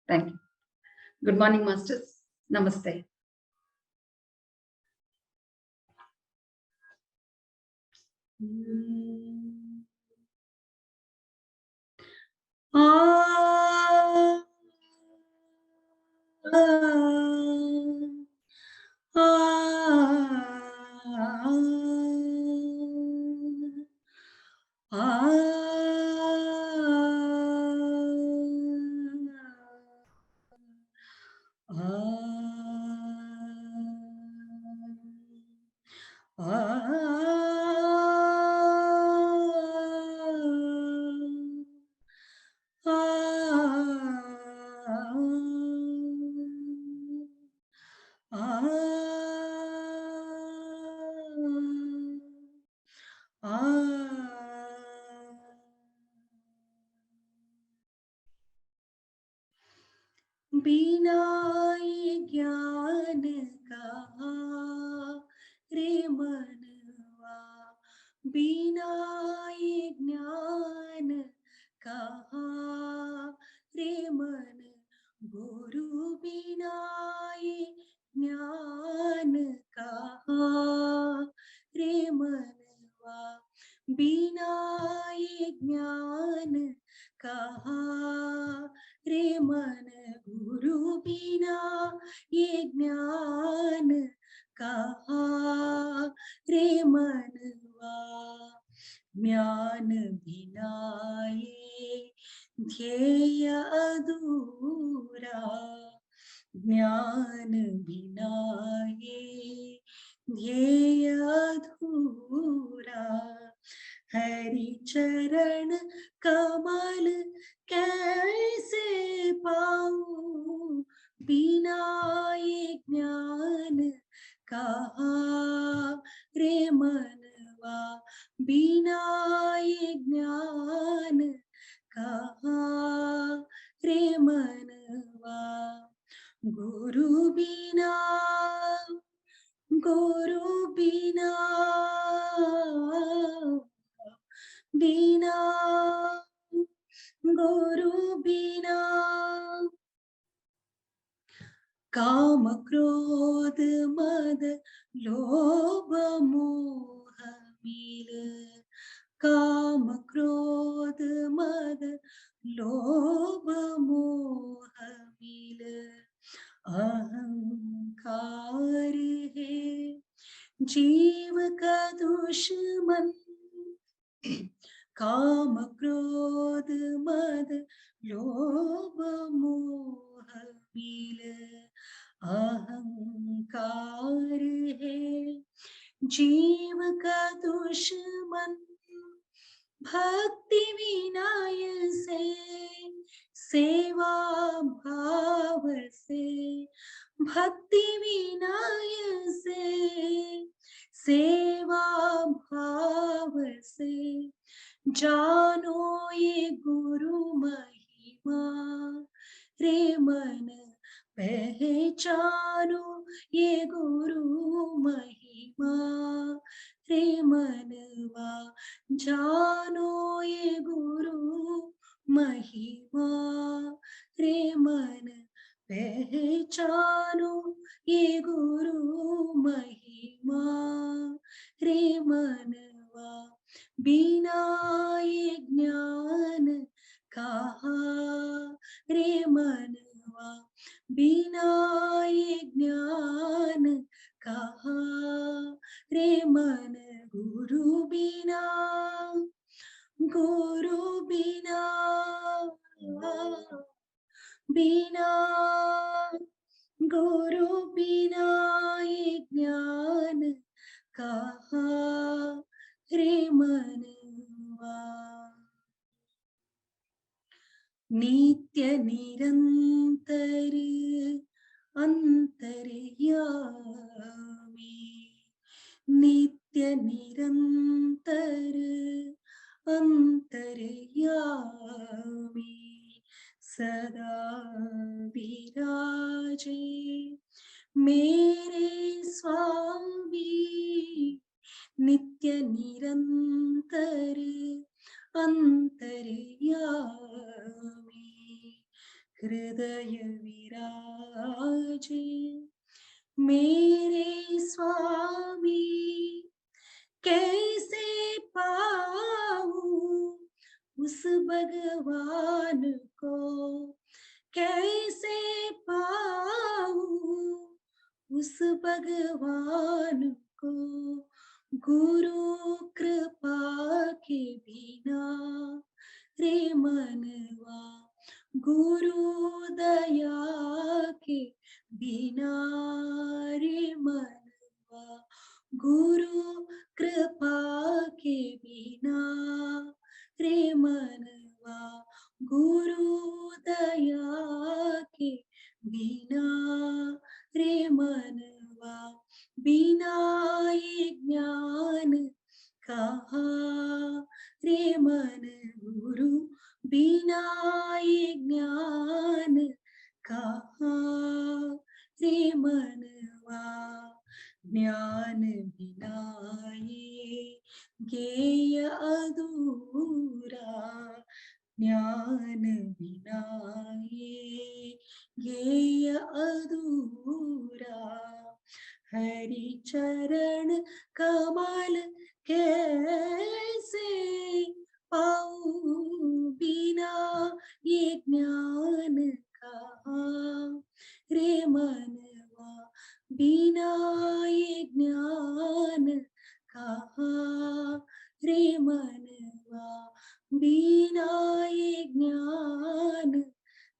Thank you. Good morning, masters. Namaste. बिना ये ज्ञान का रे मनवा, बिना ये ज्ञान का रे मन, गुरु बिना ये ज्ञान का रे मनवा, बिना ये ज्ञान का रे मन, गुरु बिना ये ज्ञान कहा रे मनवा, ज्ञान बिना ये ध्येय अधूरा, ज्ञान बिना ये ध्येय अधूरा, हरि चरण कमल कैसे पाऊं, बिना ये ज्ञान कहा रे मनवा, बिना ये ज्ञान कहा रे मनवा, गुरु बिना, गुरु बिना, बिना गुरु बिना, काम क्रोध मद लोभ मोह मिल, काम क्रोध मद लोभ मोह मिल, अहंकार है जीव का दुश्मन, काम क्रोध मद लोभ मोह मिल, अहंकार है जीव का दुश्मन, भक्ति विनय से सेवा भाव से, भक्ति विनय से सेवा भाव से, जानो ये गुरु महिमा रे मन, पहचानो ये गुरु महिमा रे मनवा, जानो ये गुरु महिमा रे मन, पहचानो ये गुरु महिमा रे मनवा, बिना ये ज्ञान कहा रे मनवा, बिना ये ज्ञान कहा रे मन, गुरु बिना, गुरु बिना, बिना गुरु बिना ये ज्ञान कहा रे मनवा, नित्य निरंतर अंतर्यामी, नित्य निरंतर अंतर्यामी, सदा विराजे मेरे स्वामी, नित्य निरंतर अंतर्यामी, हृदय विराजे मेरे स्वामी। कैसे पाऊं उस भगवान को, कैसे पाऊं उस भगवान को। गुरु कृपा के बिना रे मनवा, गुरु दया के बिना रे मनवा, गुरु कृपा के बिना रे मनवा, गुरु दया के बिना रे मनवा। बिना ये ज्ञान कहाँ रे मन गुरु, बिना ये ज्ञान कहाँ रे मनवा। ज्ञान बिना ये ज्ञेय अधूरा, ज्ञान बिना ये ज्ञेय अधूरा। हरि चरण कमल कैसे पाऊं, बिना ये ज्ञान कहाँ रे मनवा, बिना ये ज्ञान कहाँ रे मनवा, बिना ये ज्ञान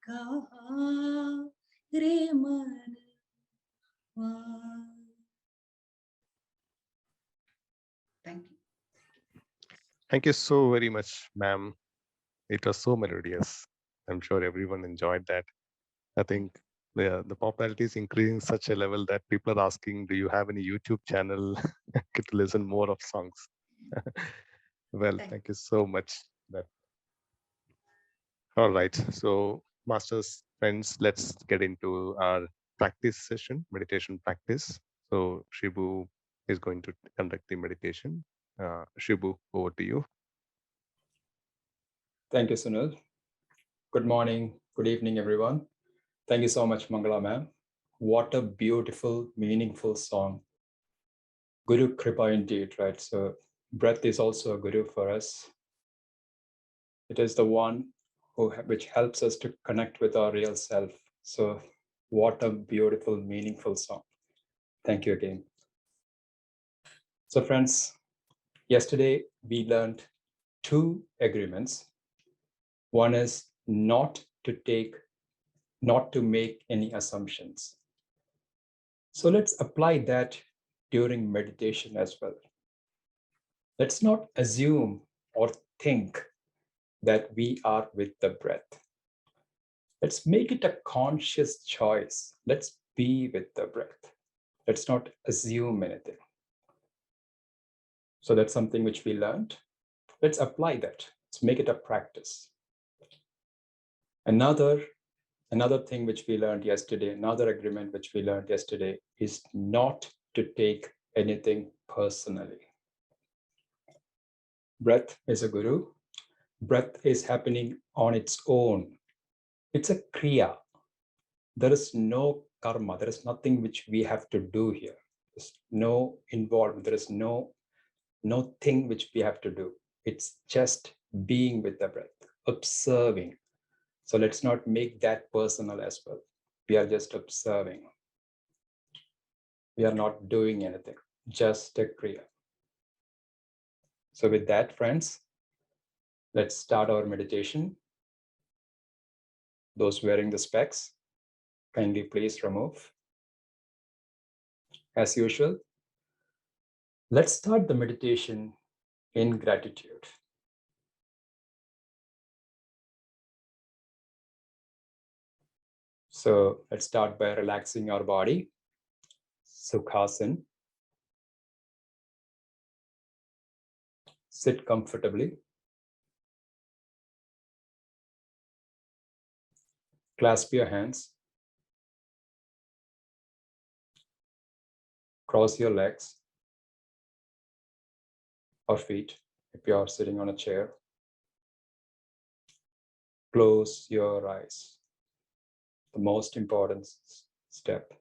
कहाँ रे मनवा। Thank you. Thank you so very much, ma'am. It was so melodious. I'm sure everyone enjoyed that. I think the popularity is increasing such a level that people are asking, do you have any YouTube channel to listen more of songs? Well, thank you so much. All right. So, masters, friends, let's get into our practice session, meditation practice. So, Shibu is going to conduct the meditation. Shibu, over to you. Thank you, Sunil. Good morning, good evening, everyone. Thank you so much, Mangala ma'am. What a beautiful, meaningful song. Guru Kripa indeed, right? So breath is also a guru for us. It is the one which helps us to connect with our real self. So what a beautiful, meaningful song. Thank you again. So friends, yesterday we learned 2 agreements. One is not to make any assumptions. So let's apply that during meditation as well. Let's not assume or think that we are with the breath. Let's make it a conscious choice. Let's be with the breath. Let's not assume anything. So that's something which we learned. Let's apply that. Let's make it a practice. Another thing which we learned yesterday, another agreement which we learned yesterday is not to take anything personally. Breath is a guru. Breath is happening on its own. It's a kriya. There is no karma. There is nothing which we have to do here. There's no involvement. There is no thing which we have to do. It's just being with the breath, observing. So let's not make that personal as well. We are just observing. We are not doing anything, just a kriya. So with that, friends, let's start our meditation. Those wearing the specs, kindly please remove. As usual, let's start the meditation in gratitude. So let's start by relaxing our body. Sukhasana. Sit comfortably. Clasp your hands. Cross your legs or feet if you are sitting on a chair. Close your eyes. the most important step.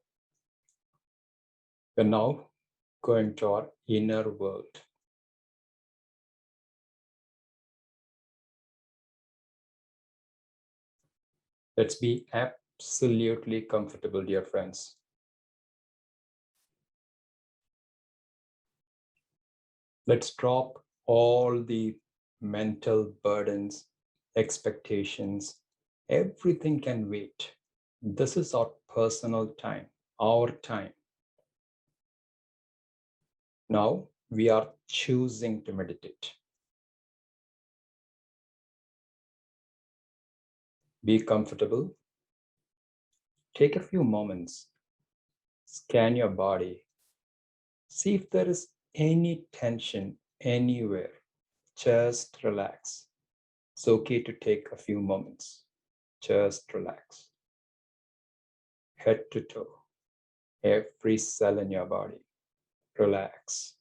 We're now going to our inner world. Let's be absolutely comfortable, dear friends. Let's drop all the mental burdens, expectations. Everything can wait. This is our personal time, our time. Now we are choosing to meditate. Be comfortable. Take a few moments. Scan your body. See if there is any tension anywhere. Just relax. It's okay to take a few moments. Just relax. Head to toe. Every cell in your body. Relax.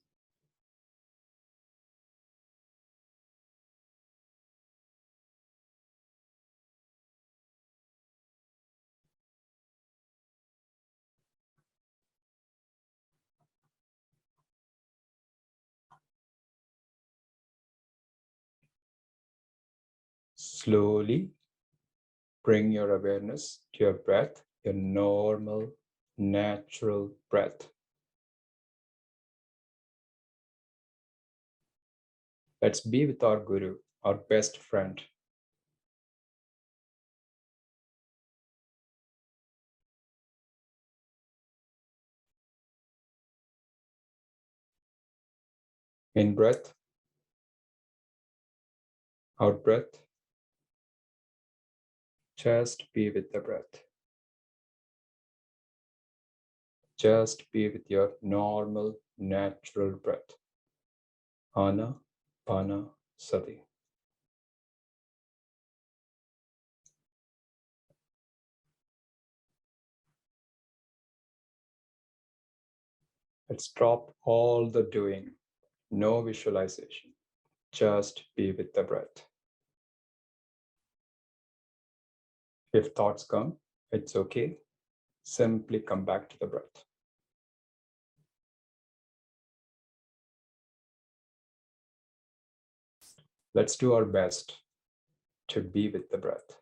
Slowly bring your awareness to your breath, your normal, natural breath. Let's be with our Guru, our best friend. In breath, out breath. Just be with the breath. Just be with your normal, natural breath. Anapanasati. Let's drop all the doing. No visualization. Just be with the breath. If thoughts come, it's okay. Simply come back to the breath. Let's do our best to be with the breath.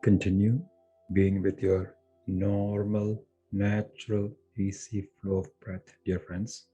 continue being with your normal, natural, easy flow of breath, dear friends.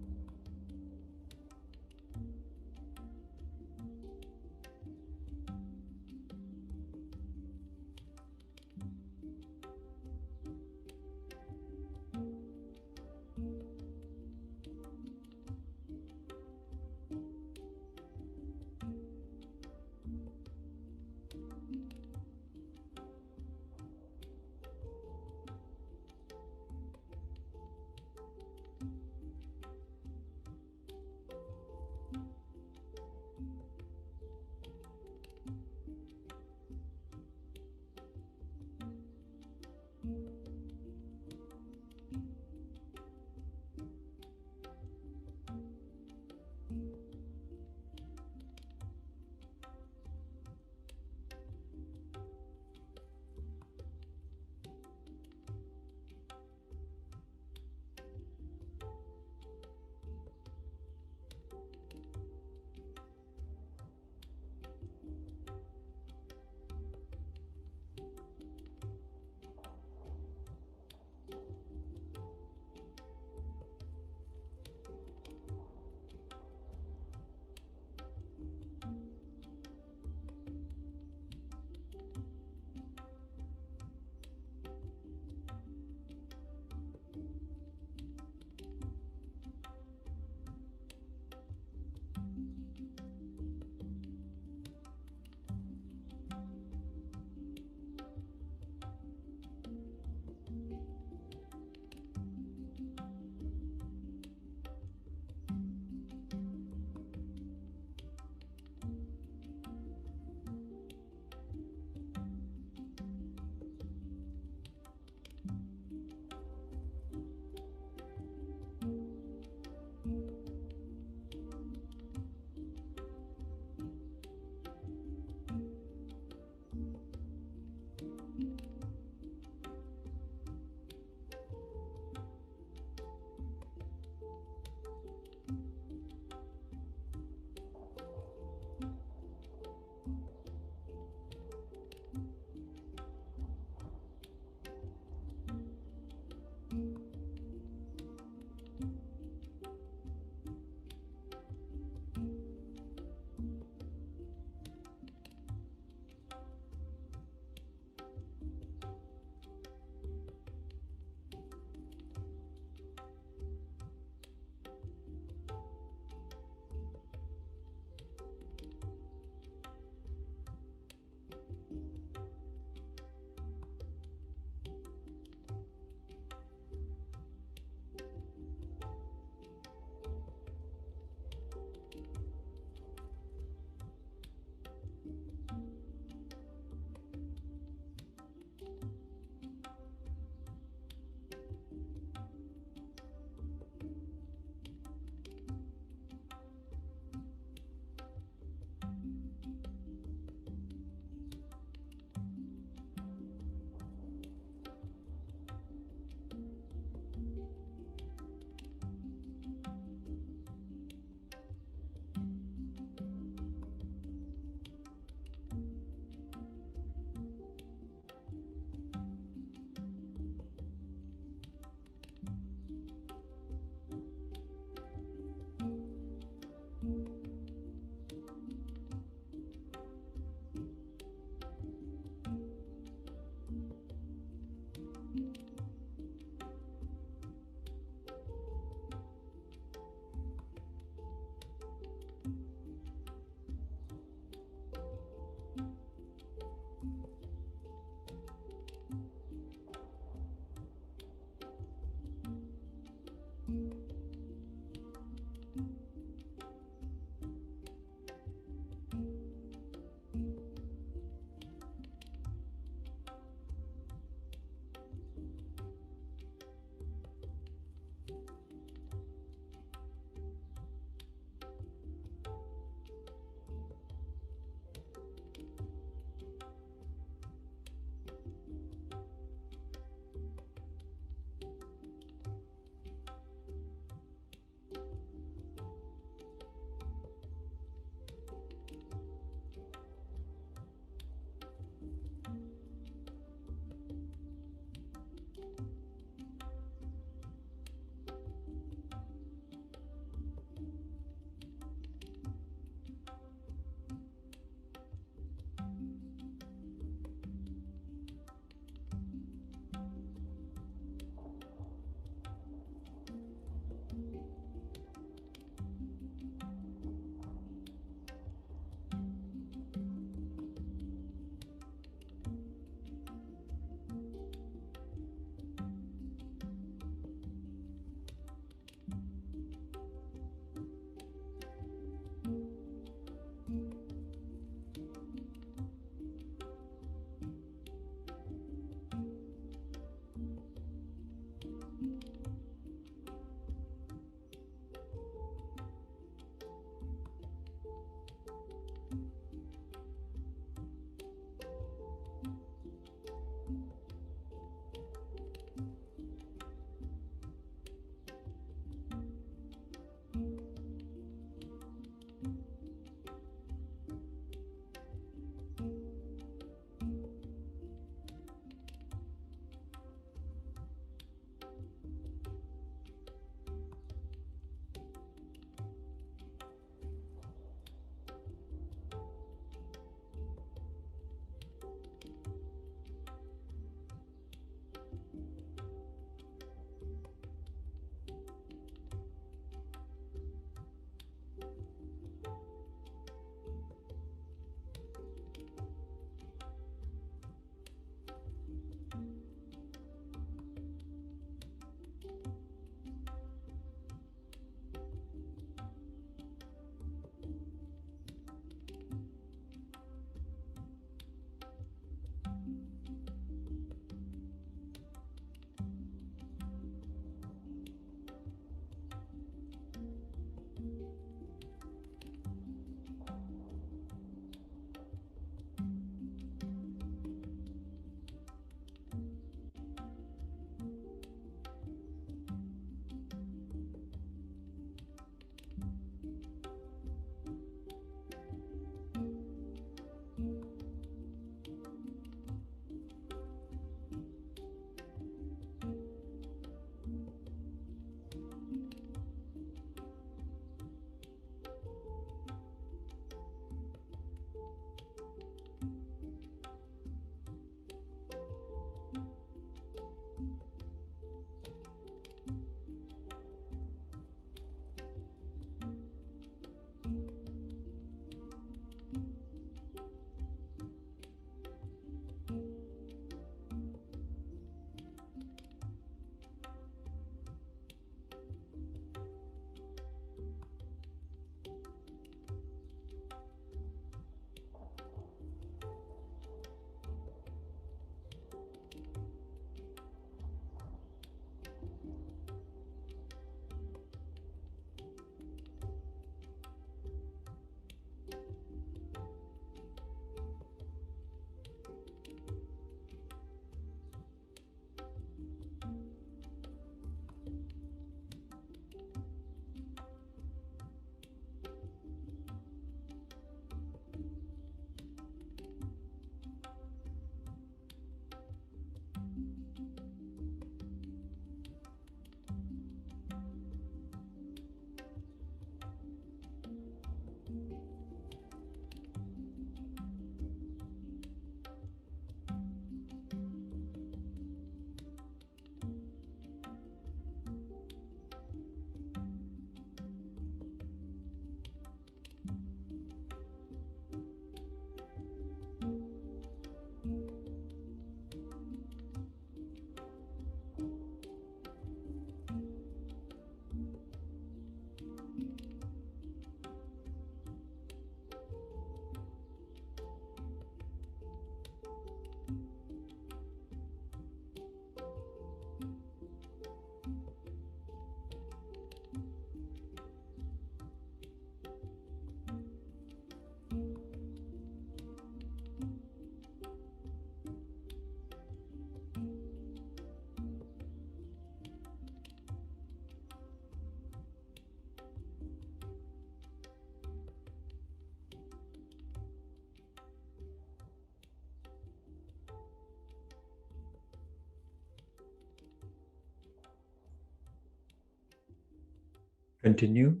Continue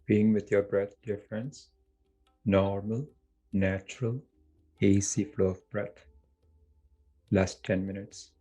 being with your breath, dear friends. Normal, natural, easy flow of breath. Last 10 minutes.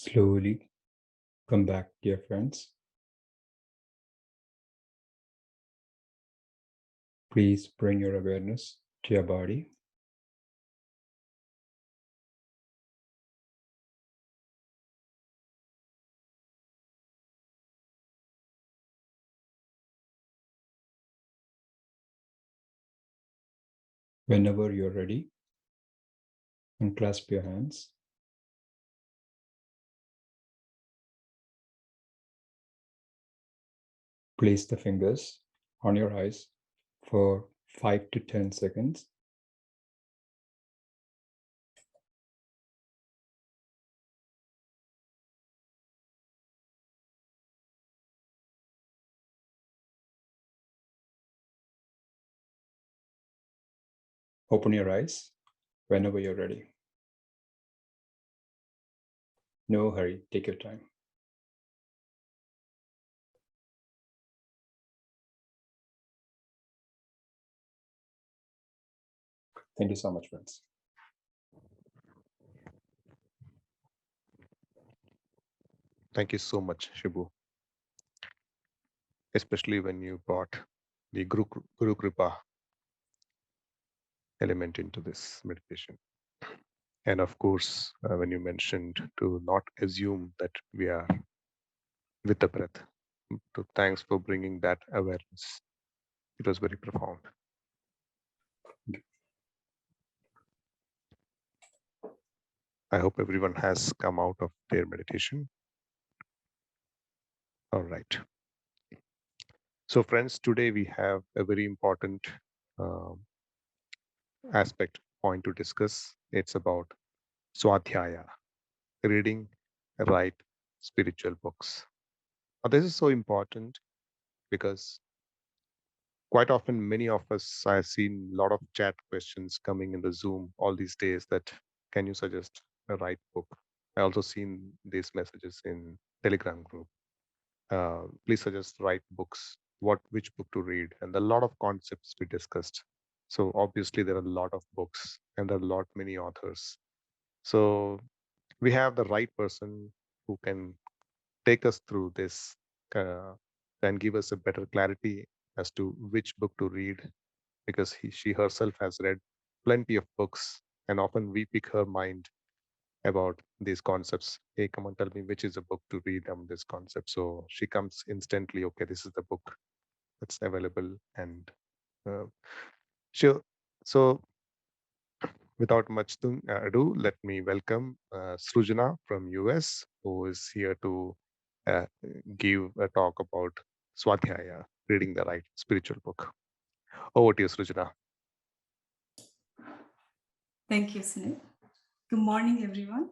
Slowly come back, dear friends. Please bring your awareness to your body. Whenever you're ready, unclasp your hands. Place the fingers on your eyes for 5 to 10 seconds. Open your eyes whenever you're ready. No hurry, take your time. Thank you so much, friends. Thank you so much, Shibu. Especially when you brought the Guru Kripa element into this meditation. And of course, when you mentioned to not assume that we are with the breath. So thanks for bringing that awareness. It was very profound. I hope everyone has come out of their meditation. All right. So friends, today we have a very important point to discuss. It's about Swadhyaya, reading, write spiritual books. Now, this is so important because quite often many of us, I've seen a lot of chat questions coming in the Zoom all these days that can you suggest a right book? I also seen these messages in Telegram group. Please suggest right books, which book to read, and a lot of concepts we discussed. So obviously there are a lot of books and there are many authors. So we have the right person who can take us through this and give us a better clarity as to which book to read, because she herself has read plenty of books, and often we pick her mind about these concepts. Hey, come on, tell me which is a book to read on this concept. So she comes instantly, okay, this is the book that's available. And sure. So without much ado, let me welcome Srujana from US, who is here to give a talk about Swadhyaya, reading the right spiritual book. Over to you, Srujana. Thank you, Sunil. Good morning, everyone.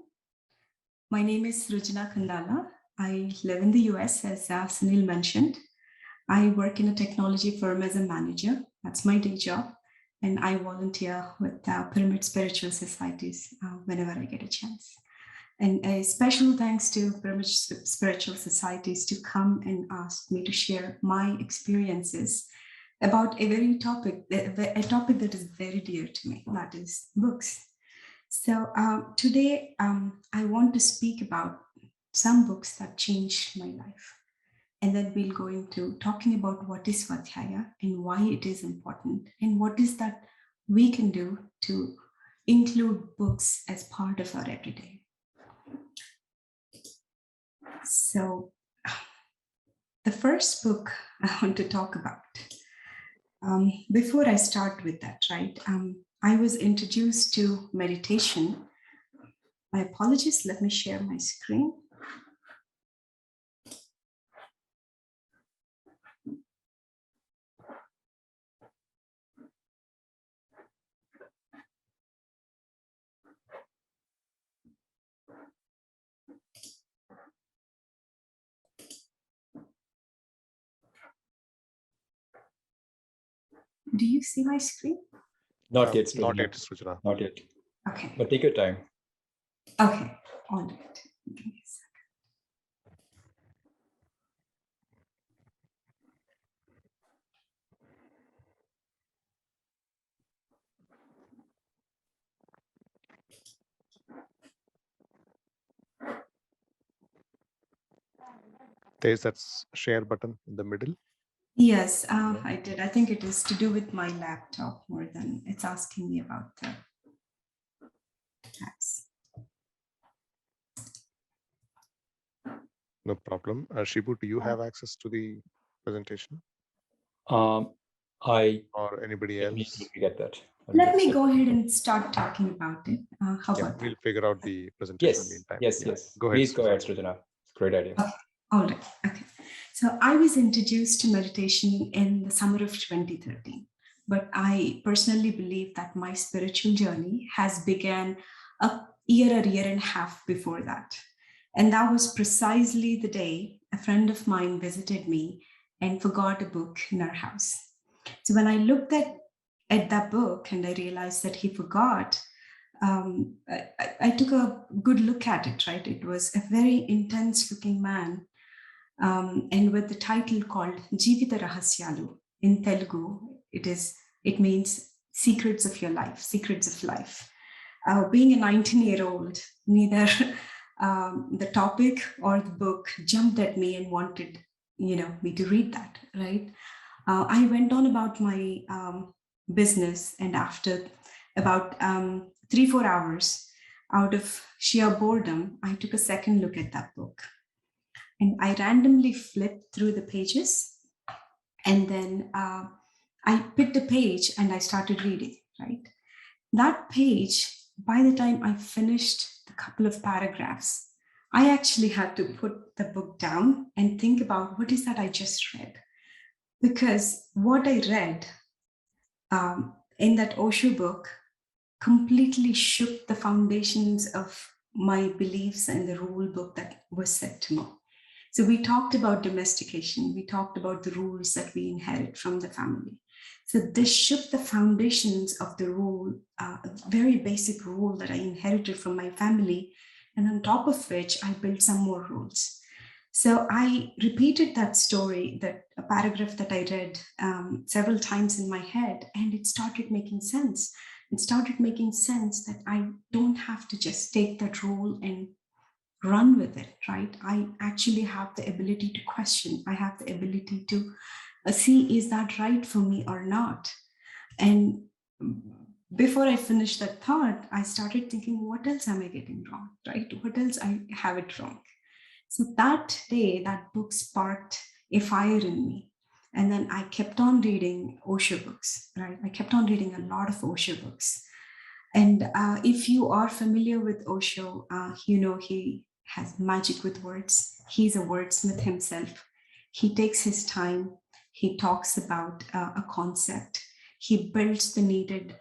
My name is Srujana Khandala. I live in the US, as Sunil mentioned. I work in a technology firm as a manager. That's my day job. And I volunteer with Pyramid Spiritual Societies whenever I get a chance. And a special thanks to Pyramid Spiritual Societies to come and ask me to share my experiences about a topic that is very dear to me, that is books. So today I want to speak about some books that changed my life. And then we'll go into talking about what is Swadhyaya and why it is important, and what is that we can do to include books as part of our everyday. So the first book I want to talk about, before I start with that, right? I was introduced to meditation. My apologies, let me share my screen. Do you see my screen? Not yet, Not yet, Srujana. Not yet. Okay. But take your time. Okay, all right. Give me a second. There's that share button in the middle. Yes, I did. I think it is to do with my laptop more than it's asking me about the tabs. No problem. Shibu, do you have access to the presentation I or anybody let me else? get that. Let me go ahead and start talking about it. How Yeah, about we'll that? figure out the presentation meantime. Yes. Go ahead. Please go ahead, Srijana. It's a great idea. Okay. All right. Okay. So I was introduced to meditation in the summer of 2013, but I personally believe that my spiritual journey has began a year and a half before that. And that was precisely the day a friend of mine visited me and forgot a book in our house. So when I looked at that book and I realized that he forgot, I took a good look at it, right? It was a very intense looking man, and with the title called Jeevita Rahasyalu. In Telugu, it means secrets of your life, secrets of life. Being a 19-year-old, neither the topic or the book jumped at me and wanted me to read that, right? I went on about my business, and after about 3-4 hours, out of sheer boredom, I took a second look at that book. And I randomly flipped through the pages, and then I picked a page and I started reading, right? That page, by the time I finished the couple of paragraphs, I actually had to put the book down and think about what is that I just read. Because what I read in that Osho book completely shook the foundations of my beliefs and the rule book that was set to me. So we talked about domestication. We talked about the rules that we inherit from the family. So this shook the foundations of the rule, a very basic rule that I inherited from my family. And on top of which, I built some more rules. So I repeated that story, that a paragraph that I read several times in my head, and it started making sense. It started making sense that I don't have to just take that rule and run with it, right? I actually have the ability to question. I have the ability to see, is that right for me or not? And before I finished that thought, I started thinking, what else am I getting wrong, right? What else I have it wrong? So that day, that book sparked a fire in me. And then I kept on reading Osho books, right? I kept on reading a lot of Osho books. And if you are familiar with Osho, he has magic with words. He's a wordsmith himself. He takes his time. He talks about a concept. He builds the needed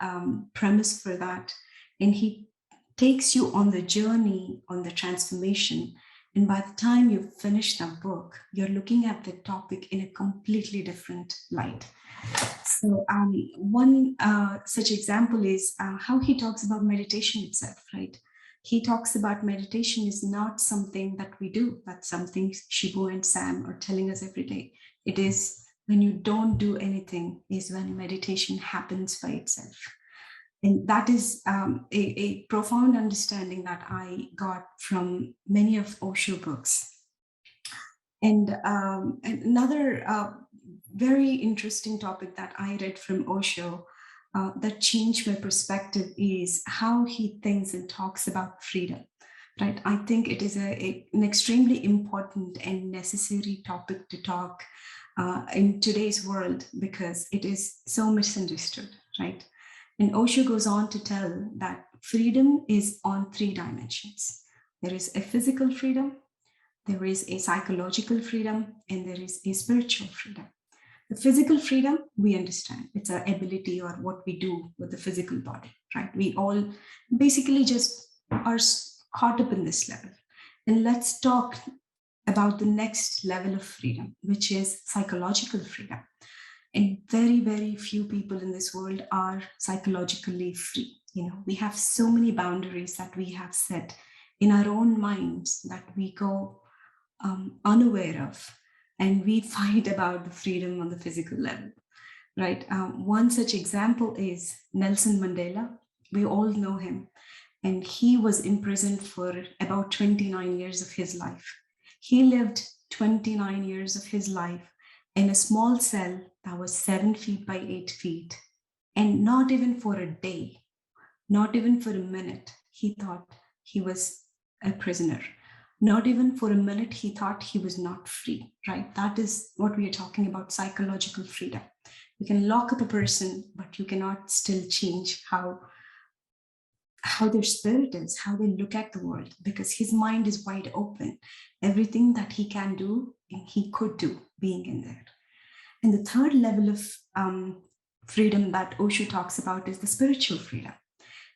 premise for that. And he takes you on the journey, on the transformation. And by the time you finish that book, you're looking at the topic in a completely different light. So one such example is how he talks about meditation itself, right? He talks about meditation is not something that we do. That's something Shibu and Sam are telling us every day. It is when you don't do anything is when meditation happens by itself. And that is a profound understanding that I got from many of Osho books. And another very interesting topic that I read from Osho that changed my perspective is how he thinks and talks about freedom. Right? I think it is an extremely important and necessary topic to talk in today's world because it is so misunderstood, right? And Osho goes on to tell that freedom is on 3 dimensions. There is a physical freedom, there is a psychological freedom, and there is a spiritual freedom. The physical freedom, we understand. It's our ability or what we do with the physical body, right? We all basically just are caught up in this level. And let's talk about the next level of freedom, which is psychological freedom. And very, very few people in this world are psychologically free. We have so many boundaries that we have set in our own minds that we go unaware of, and we fight about the freedom on the physical level, right? One such example is Nelson Mandela. We all know him, and he was imprisoned for about 29 years of his life. He lived 29 years of his life in a small cell that was 7 feet by 8 feet. And not even for a day, not even for a minute, he thought he was a prisoner. Not even for a minute, he thought he was not free, right? That is what we are talking about, psychological freedom. You can lock up a person, but you cannot still change how their spirit is, how they look at the world, because his mind is wide open. Everything that he can do, he could do being in there. And the third level of freedom that Osho talks about is the spiritual freedom.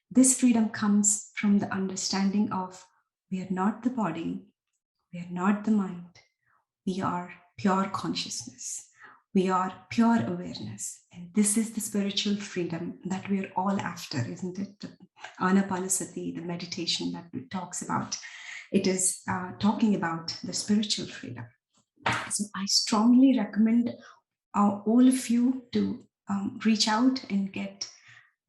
This freedom comes from the understanding of we are not the body, we are not the mind, we are pure consciousness. We are pure awareness. And this is the spiritual freedom that we're all after, isn't it? The Anapanasati, the meditation that it talks about. It is talking about the spiritual freedom. So I strongly recommend all of you to reach out and get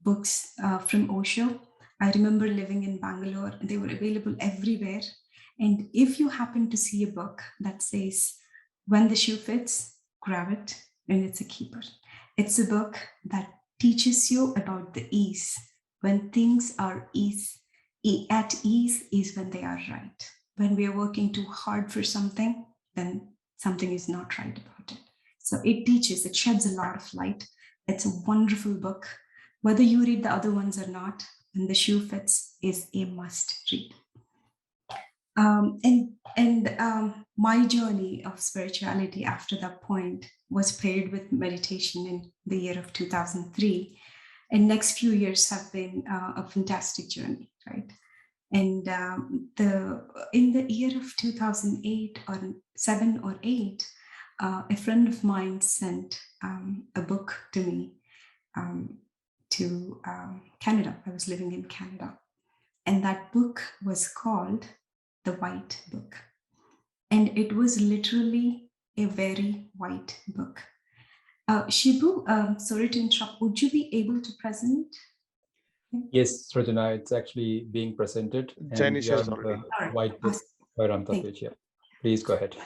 books from Osho. I remember living in Bangalore, they were available everywhere. And if you happen to see a book that says, when the shoe fits, grab it, and it's a keeper. It's a book that teaches you about the ease. When things are at ease is when they are right. When we are working too hard for something, then something is not right about it. So it teaches, it sheds a lot of light. It's a wonderful book. Whether you read the other ones or not, When the Shoe Fits is a must read. My journey of spirituality after that point was paired with meditation in the year of 2003. And next few years have been a fantastic journey, right? And in the year of 2008 or 7 or 8, a friend of mine sent a book to me to Canada. I was living in Canada. And that book was called The White Book. And it was literally a very white book. Shibu, sorry to interrupt, would you be able to present? Yes, Srajana, it's actually being presented. Janish is The already. white book by Ramtapich. Yeah, please go ahead.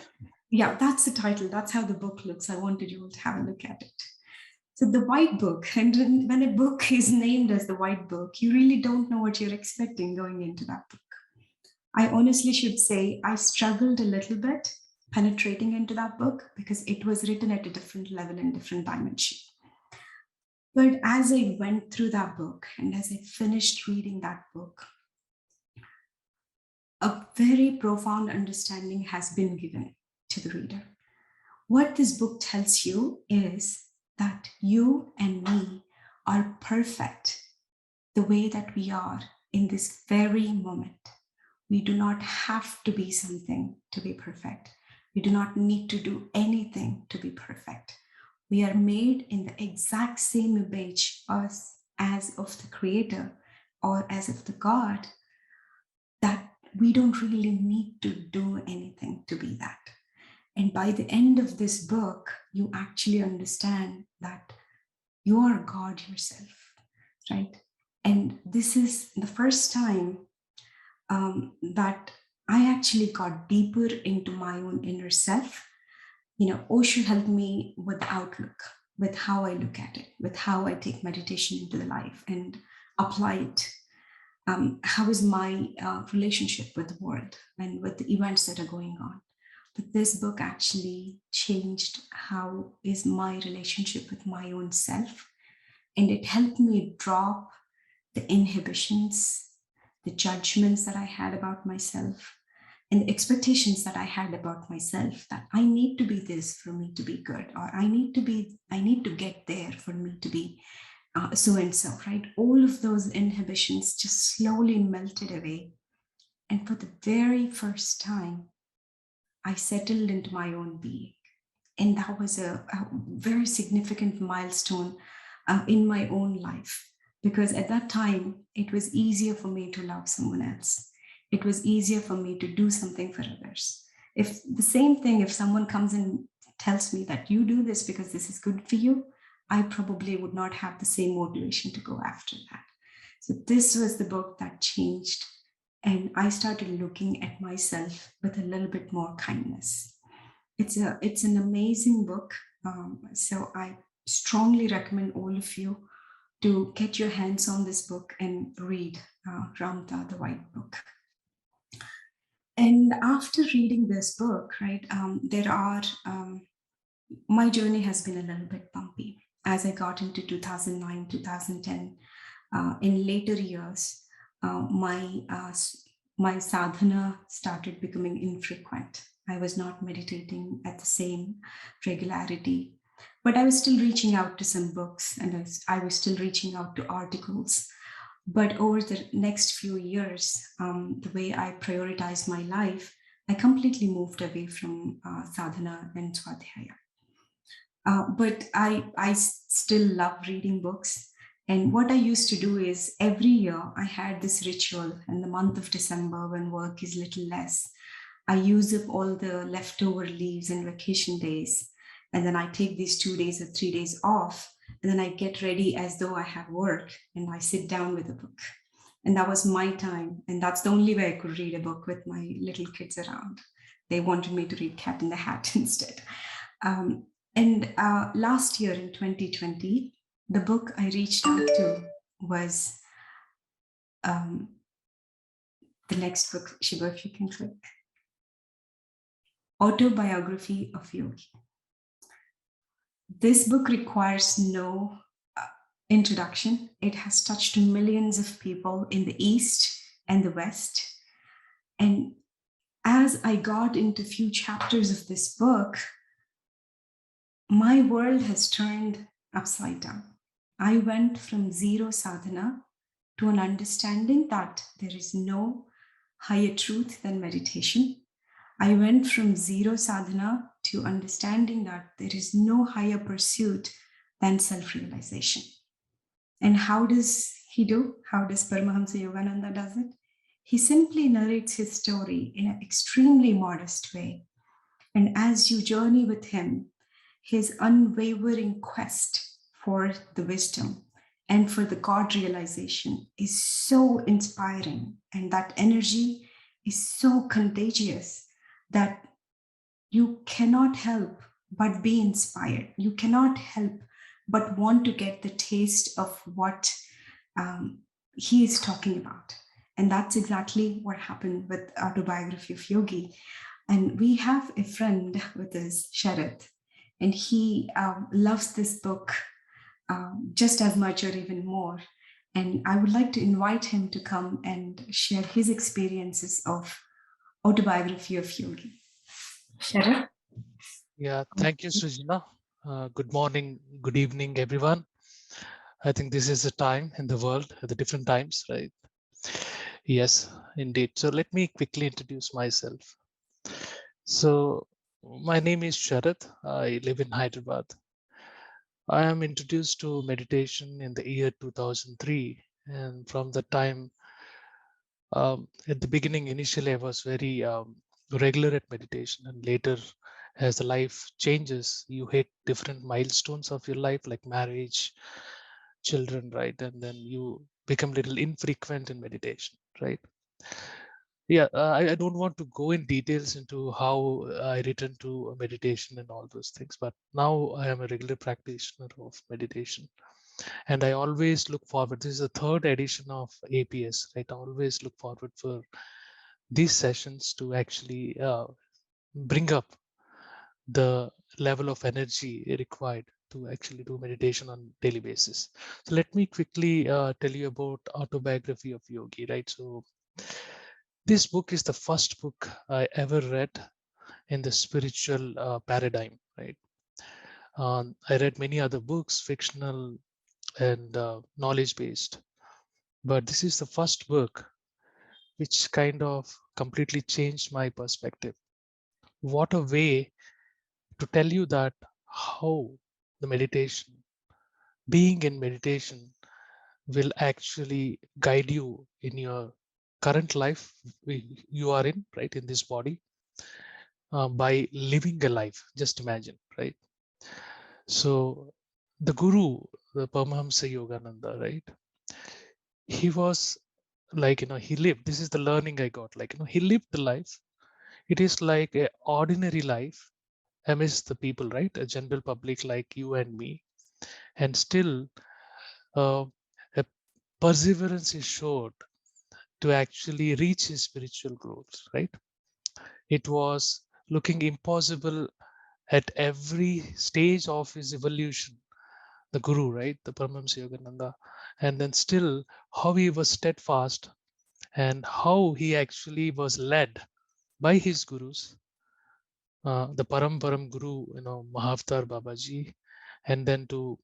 Yeah, that's the title. That's how the book looks. I wanted you all to have a look at it. So the White Book, and when a book is named as the White Book, you really don't know what you're expecting going into that book. I honestly should say I struggled a little bit penetrating into that book because it was written at a different level and different dimension. But as I went through that book and as I finished reading that book, a very profound understanding has been given to the reader. What this book tells you is that you and me are perfect the way that we are in this very moment. We do not have to be something to be perfect. We do not need to do anything to be perfect. We are made in the exact same image as of the Creator or as of the God, that we don't really need to do anything to be that. And by the end of this book, you actually understand that you are God yourself, right? And this is the first time that I actually got deeper into my own inner self. Osho helped me with the outlook, with how I look at it, with how I take meditation into the life and apply it. How is my relationship with the world and with the events that are going on? But this book actually changed how is my relationship with my own self. And it helped me drop the inhibitions, the judgments that I had about myself, and the expectations that I had about myself, that I need to be this for me to be good, or I need to get there for me to be so and so, right? All of those inhibitions just slowly melted away. And for the very first time, I settled into my own being. And that was a very significant milestone in my own life, because at that time, it was easier for me to love someone else. It was easier for me to do something for others. If someone comes and tells me that you do this because this is good for you, I probably would not have the same motivation to go after that. So this was the book that changed. And I started looking at myself with a little bit more kindness. It's an amazing book. So I strongly recommend all of you to get your hands on this book and read Ramta, the White Book. And after reading this book, right, my journey has been a little bit bumpy as I got into 2009, 2010. In later years, my sadhana started becoming infrequent. I was not meditating at the same regularity, but I was still reaching out to some books, and I was still reaching out to articles. But over the next few years, the way I prioritized my life, I completely moved away from sadhana and Swadhyaya. But I still love reading books. And what I used to do is every year I had this ritual in the month of December when work is little less. I use up all the leftover leaves and vacation days. And then I take these 2 days or 3 days off. And then I get ready as though I have work and I sit down with a book. And that was my time. And that's the only way I could read a book with my little kids around. They wanted me to read Cat in the Hat instead. And last year in 2020, the book I reached out to was the next book, Shiva, if you can click. Autobiography of Yogi. This book requires no introduction. It has touched millions of people in the East and the West. And as I got into a few chapters of this book, my world has turned upside down. I went from zero sadhana to an understanding that there is no higher truth than meditation. I went from zero sadhana to understanding that there is no higher pursuit than self-realization. And how does he do? How does Paramahamsa Yogananda does it? He simply narrates his story in an extremely modest way. And as you journey with him, his unwavering quest for the wisdom and for the God realization is so inspiring. And that energy is so contagious that you cannot help but be inspired. You cannot help but want to get the taste of what he is talking about. And that's exactly what happened with Autobiography of Yogi. And we have a friend with us, Sharad, and he loves this book just as much or even more. And I would like to invite him to come and share his experiences of Autobiography of Yogi. Sharad? Yeah, thank you, Sujina. Good morning, good evening, everyone. I think this is a time in the world at the different times, right? Yes, indeed. So let me quickly introduce myself. So my name is Sharad. I live in Hyderabad. I am introduced to meditation in the year 2003. And from the time, at the beginning, initially, I was very regular at meditation. And later, as the life changes, you hit different milestones of your life, like marriage, children, right? And then you become a little infrequent in meditation, right? Yeah, I don't want to go in details into how I returned to meditation and all those things, but now I am a regular practitioner of meditation. And I always look forward. This is the third edition of APS, right? I always look forward for these sessions to actually bring up the level of energy required to actually do meditation on daily basis. So let me quickly tell you about Autobiography of Yogi, right? So this book is the first book I ever read in the spiritual paradigm, right? I read many other books, fictional and knowledge-based, but this is the first book which kind of completely changed my perspective. What a way to tell you that how the meditation, being in meditation, will actually guide you in your current life you are in, right, in this body, by living a life. Just imagine, right? So the guru, the Paramahamsa Yogananda, right, he was like, he lived, this is the learning I got, like, he lived the life. It is like a ordinary life, amidst the people, right? A general public like you and me. And still, a perseverance is showed to actually reach his spiritual goals, right? It was looking impossible at every stage of his evolution, the Guru, right? The Paramahamsa Yogananda. And then still, how he was steadfast and how he actually was led by his gurus, the Param Guru, Mahavtar Babaji, and then to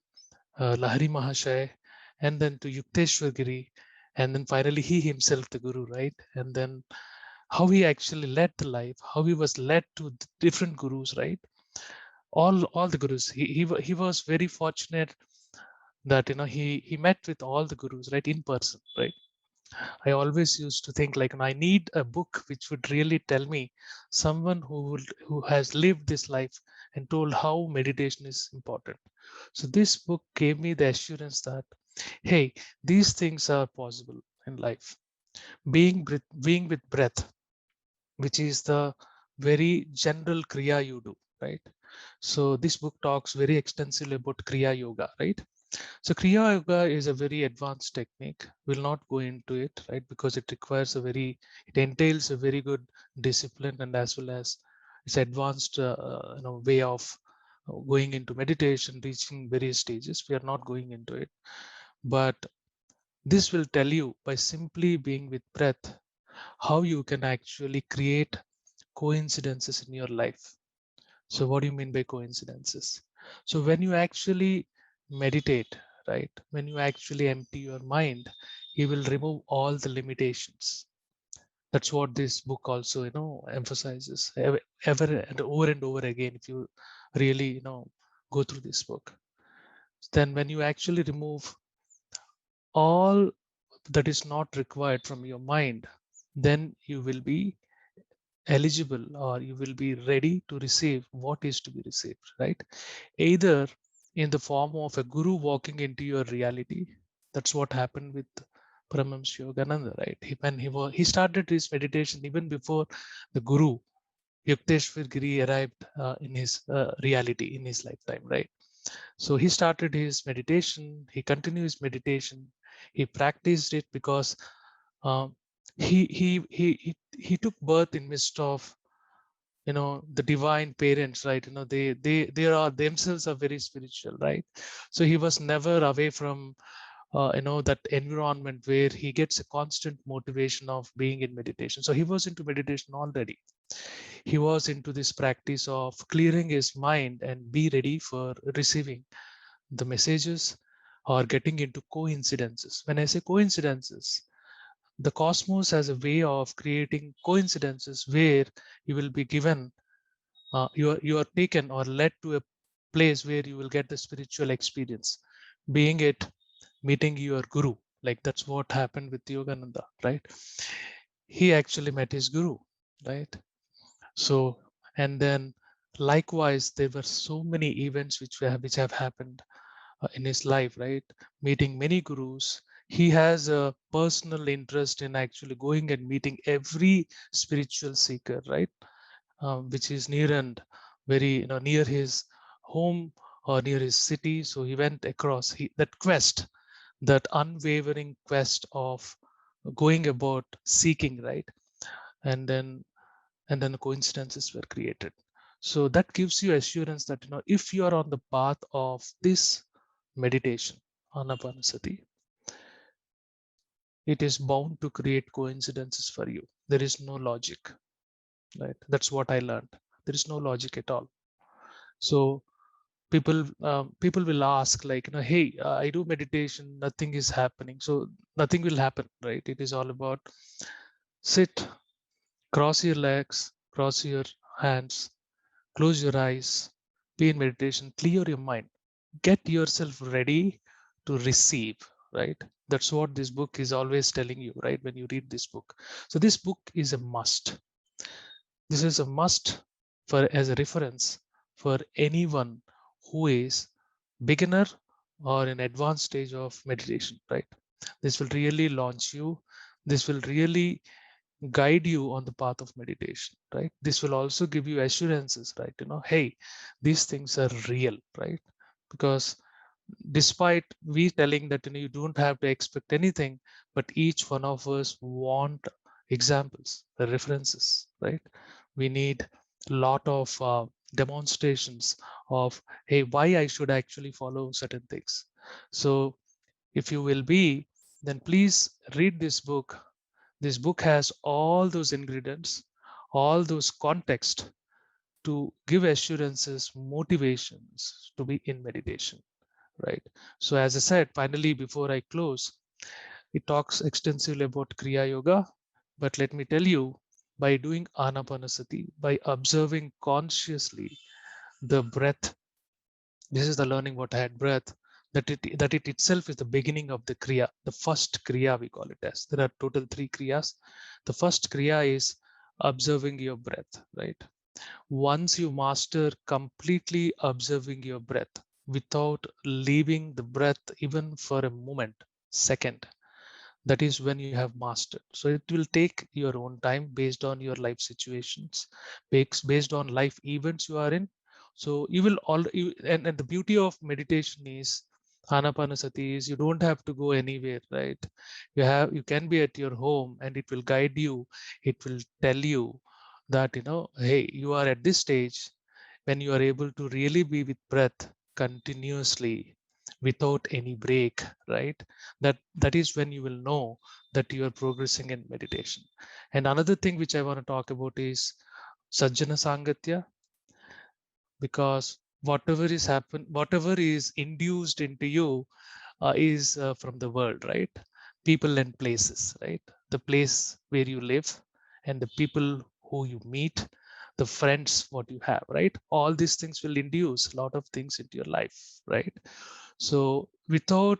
Lahari Mahashay, and then to Yukteswar Giri, and then finally he himself, the Guru, right? And then how he actually led the life, how he was led to different gurus, right? All the gurus. He was very fortunate that he met with all the gurus, right, in person, right? I always used to think like, I need a book which would really tell me someone who has lived this life and told how meditation is important. So this book gave me the assurance that, hey, these things are possible in life. Being with breath, which is the very general kriya you do, right? So this book talks very extensively about kriya yoga, right? So kriya yoga is a very advanced technique. We'll not go into it, right? Because it requires it entails a very good discipline, and as well as it's advanced, way of going into meditation, reaching various stages. We are not going into it, but this will tell you by simply being with breath, how you can actually create coincidences in your life. So what do you mean by coincidences? So when you actually meditate, right? When you actually empty your mind, you will remove all the limitations. That's what this book also, emphasizes ever and over again. If you really, go through this book, then when you actually remove all that is not required from your mind, then you will be eligible, or you will be ready to receive what is to be received, right? Either in the form of a guru walking into your reality. That's what happened with Paramahamsa Yogananda, right? He started his meditation even before the guru Yukteswar Giri arrived in his reality in his lifetime, right? So he started his meditation, he continued his meditation, he practiced it because um, he took birth in midst of the divine parents, right? They are themselves are very spiritual, right? So he was never away from that environment where he gets a constant motivation of being in meditation. So he was into meditation already. He was into this practice of clearing his mind and be ready for receiving the messages or getting into coincidences. When I say coincidences, the cosmos has a way of creating coincidences where you will be given, you are taken or led to a place where you will get the spiritual experience, being it meeting your guru. Like that's what happened with Yogananda, right? He actually met his guru, right? So, and then likewise, there were so many events which have happened in his life, right? Meeting many gurus. He has a personal interest in actually going and meeting every spiritual seeker, right? Which is near and very, near his home or near his city. So he went across that quest, that unwavering quest of going about seeking, right? And then the coincidences were created. So that gives you assurance that if you are on the path of this meditation, Anapanasati, it is bound to create coincidences for you. There is no logic, right? That's what I learned. There is no logic at all. So people will ask like, hey, I do meditation, nothing is happening. So nothing will happen, right? It is all about sit, cross your legs, cross your hands, close your eyes, be in meditation, clear your mind, get yourself ready to receive, right? That's what this book is always telling you, right? When you read this book. So this book is a must. This is a must as a reference for anyone who is beginner or in advanced stage of meditation, right? This will really launch you. This will really guide you on the path of meditation, right? This will also give you assurances, right? Hey, these things are real, right? Because despite we telling that you don't have to expect anything, but each one of us want examples, the references, right? We need a lot of demonstrations of, hey, why I should actually follow certain things. So if you will be, then please read this book. This book has all those ingredients, all those context to give assurances, motivations to be in meditation, right? So as I said, finally, before I close, it talks extensively about Kriya Yoga. But let me tell you, by doing Anapanasati, by observing consciously the breath, this is the learning what I had breath, that it itself is the beginning of the Kriya, the first Kriya we call it as. There are total 3 Kriyas. The first Kriya is observing your breath, right? Once you master completely observing your breath without leaving the breath even for a moment, second, that is when you have mastered. So it will take your own time based on your life situations, based on life events you are in. So you will and the beauty of meditation is Anapanasati is you don't have to go anywhere, right? You can be at your home and it will guide you. It will tell you that, hey, you are at this stage when you are able to really be with breath continuously without any break, right? That is when you will know that you are progressing in meditation. And another thing which I want to talk about is Sajjana Sangatya, because whatever is induced into you is from the world, right? People and places, right? The place where you live and the people who you meet, the friends what you have, right? All these things will induce a lot of things into your life, right? So without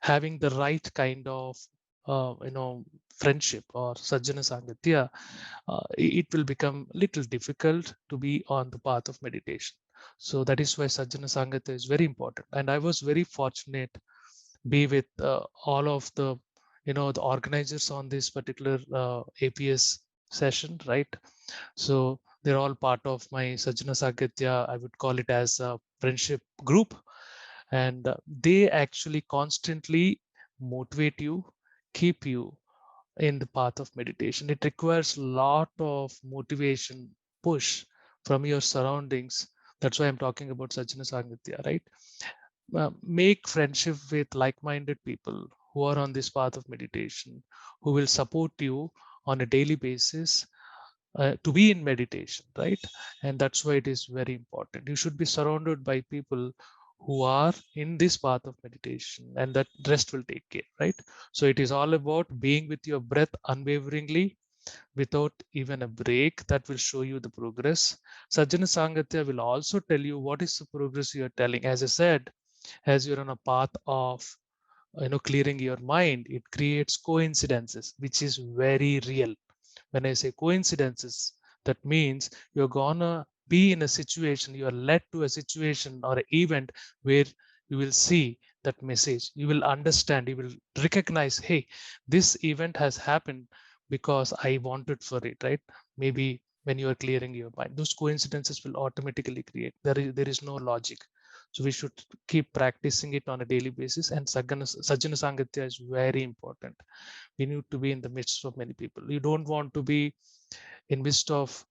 having the right kind of friendship or Sajjana Sangatya, it will become little difficult to be on the path of meditation. So that is why Sajjana Sangatya is very important. And I was very fortunate be with all of the organizers on this particular APS session, right? So they're all part of my Sajjana Sangatya, I would call it as a friendship group. And they actually constantly motivate you, keep you in the path of meditation. It requires a lot of motivation, push from your surroundings. That's why I'm talking about Sajjana Sangatya, right? Make friendship with like-minded people who are on this path of meditation, who will support you on a daily basis to be in meditation, right? And that's why it is very important. You should be surrounded by people who are in this path of meditation, and that rest will take care, right? So it is all about being with your breath unwaveringly without even a break. That will show you the progress. Sajjana Sangatya will also tell you what is the progress you are telling. As I said, as you're on a path of clearing your mind, it creates coincidences, which is very real. When I say coincidences, that means you're gonna be in a situation, you are led to a situation or an event where you will see that message, you will understand, you will recognize, hey, this event has happened because I wanted for it, right? Maybe when you are clearing your mind, those coincidences will automatically create. There is no logic. So we should keep practicing it on a daily basis. And Sajjana Sangatya is very important. We need to be in the midst of many people. You don't want to be in midst of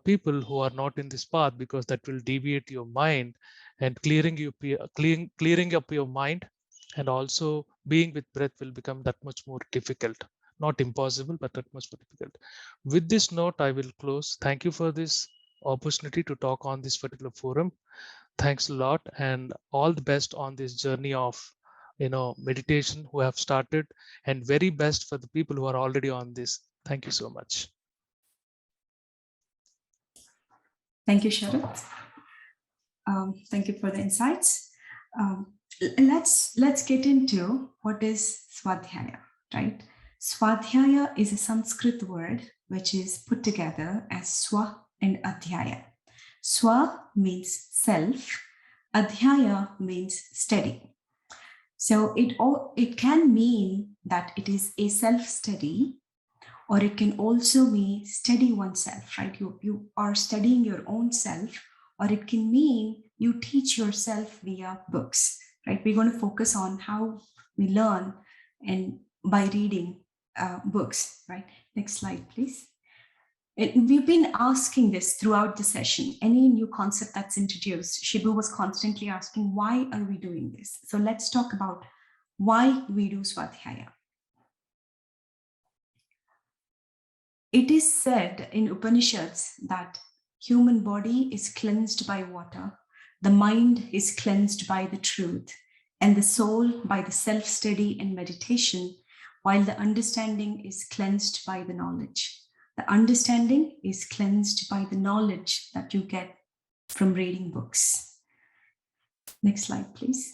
people who are not in this path, because that will deviate your mind, and clearing up your mind and also being with breath will become that much more difficult. Not impossible, but that much more difficult. With this note, I will close. Thank you for this opportunity to talk on this particular forum. Thanks a lot, and all the best on this journey of meditation who have started, and very best for the people who are already on this. Thank you so much. Thank you, Sharad. Thank you for the insights. Let's get into what is Swadhyaya, right? Swadhyaya is a Sanskrit word which is put together as Swa and Adhyaya. Swa means self, Adhyaya means study. So it can mean that it is a self-study, or it can also mean study oneself, right? You are studying your own self, or it can mean you teach yourself via books, right? We're going to focus on how we learn and by reading books, right? Next slide, please. We've been asking this throughout the session. Any new concept that's introduced, Shibu was constantly asking, why are we doing this? So let's talk about why we do Swadhyaya. It is said in Upanishads that human body is cleansed by water, the mind is cleansed by the truth, and the soul by the self-study and meditation, while the understanding is cleansed by the knowledge. The understanding is cleansed by the knowledge that you get from reading books. Next slide, please.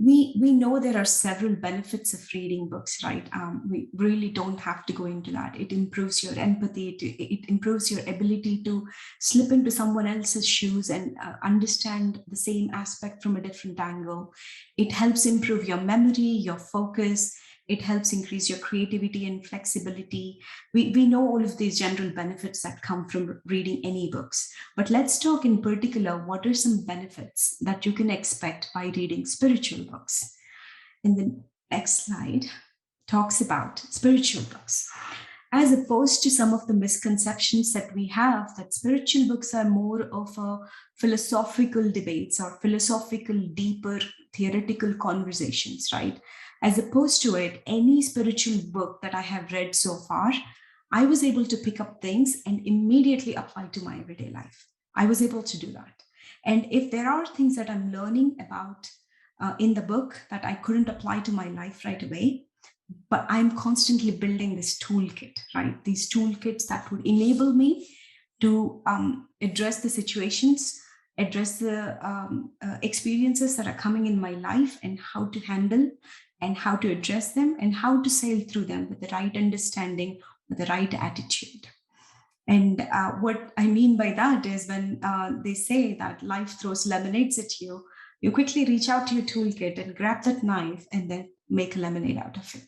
We know there are several benefits of reading books, right? We really don't have to go into that. It improves your empathy. It improves your ability to slip into someone else's shoes and understand the same aspect from a different angle. It helps improve your memory, your focus. It helps increase your creativity and flexibility. We know all of these general benefits that come from reading any books, but let's talk in particular, what are some benefits that you can expect by reading spiritual books? And the next slide talks about spiritual books, as opposed to some of the misconceptions that we have that spiritual books are more of a philosophical debates or philosophical, deeper theoretical conversations, right? As opposed to it, any spiritual book that I have read so far, I was able to pick up things and immediately apply to my everyday life. I was able to do that. And if there are things that I'm learning about in the book that I couldn't apply to my life right away, but I'm constantly building this toolkit, right? These toolkits that would enable me to address the situations, address the experiences that are coming in my life, and how to handle and how to address them and how to sail through them with the right understanding, with the right attitude. And what I mean by that is when they say that life throws lemonades at you, you quickly reach out to your toolkit and grab that knife and then make a lemonade out of it,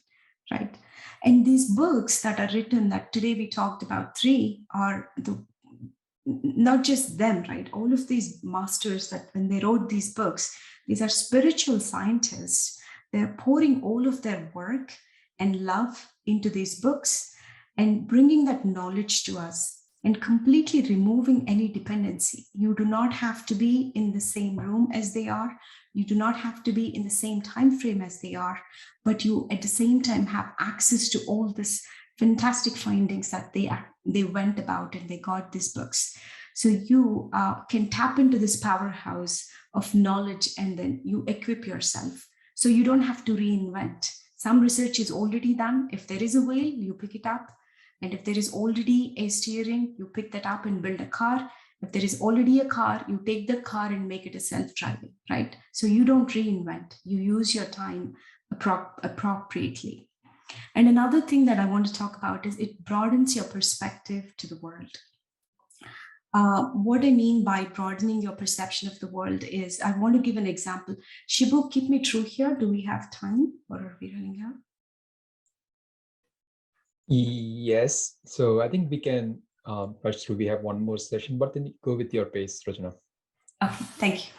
right? And these books that are written, that today we talked about three, are not just them, right? All of these masters that when they wrote these books, these are spiritual scientists. They're pouring all of their work and love into these books and bringing that knowledge to us and completely removing any dependency. You do not have to be in the same room as they are. You do not have to be in the same time frame as they are, but you at the same time have access to all this fantastic findings that they went about and they got these books. So you can tap into this powerhouse of knowledge and then you equip yourself. So you don't have to reinvent. Some research is already done. If there is a whale, you pick it up. And if there is already a steering, you pick that up and build a car. If there is already a car, you take the car and make it a self-driving, right? So you don't reinvent. You use your time appropriately. And another thing that I want to talk about is it broadens your perspective to the world. What I mean by broadening your perception of the world is, I want to give an example. Shibu, keep me true here. Do we have time or are we running out? Yes. So I think we can rush through. We have one more session, but then go with your pace, Rajana. Okay, thank you.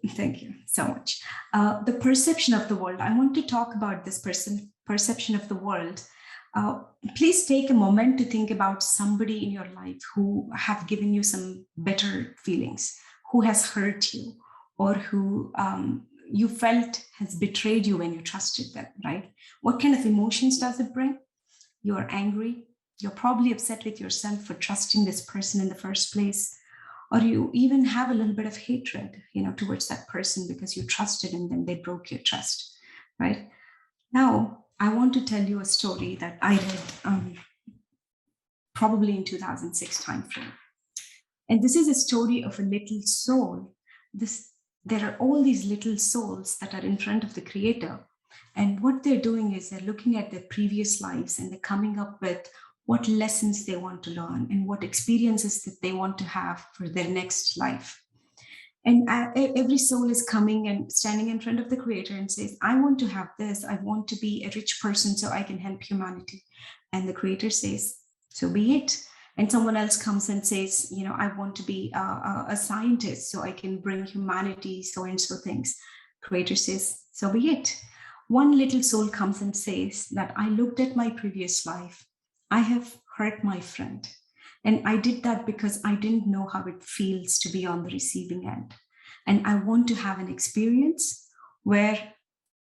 Thank you so much. The perception of the world. I want to talk about this perception of the world. Please take a moment to think about somebody in your life who have given you some better feelings, who has hurt you, or who you felt has betrayed you when you trusted them, right? What kind of emotions does it bring? You're angry. You're probably upset with yourself for trusting this person in the first place. Or you even have a little bit of hatred, towards that person because you trusted and then they broke your trust, right? Now, I want to tell you a story that I read probably in 2006 timeframe. And this is a story of a little soul. There are all these little souls that are in front of the Creator. And what they're doing is they're looking at their previous lives and they're coming up with what lessons they want to learn, and what experiences that they want to have for their next life. And every soul is coming and standing in front of the Creator and says, I want to have this. I want to be a rich person so I can help humanity. And the Creator says, so be it. And someone else comes and says, I want to be a scientist so I can bring humanity so and so things. Creator says, so be it. One little soul comes and says that I looked at my previous life. I have hurt my friend. And I did that because I didn't know how it feels to be on the receiving end. And I want to have an experience where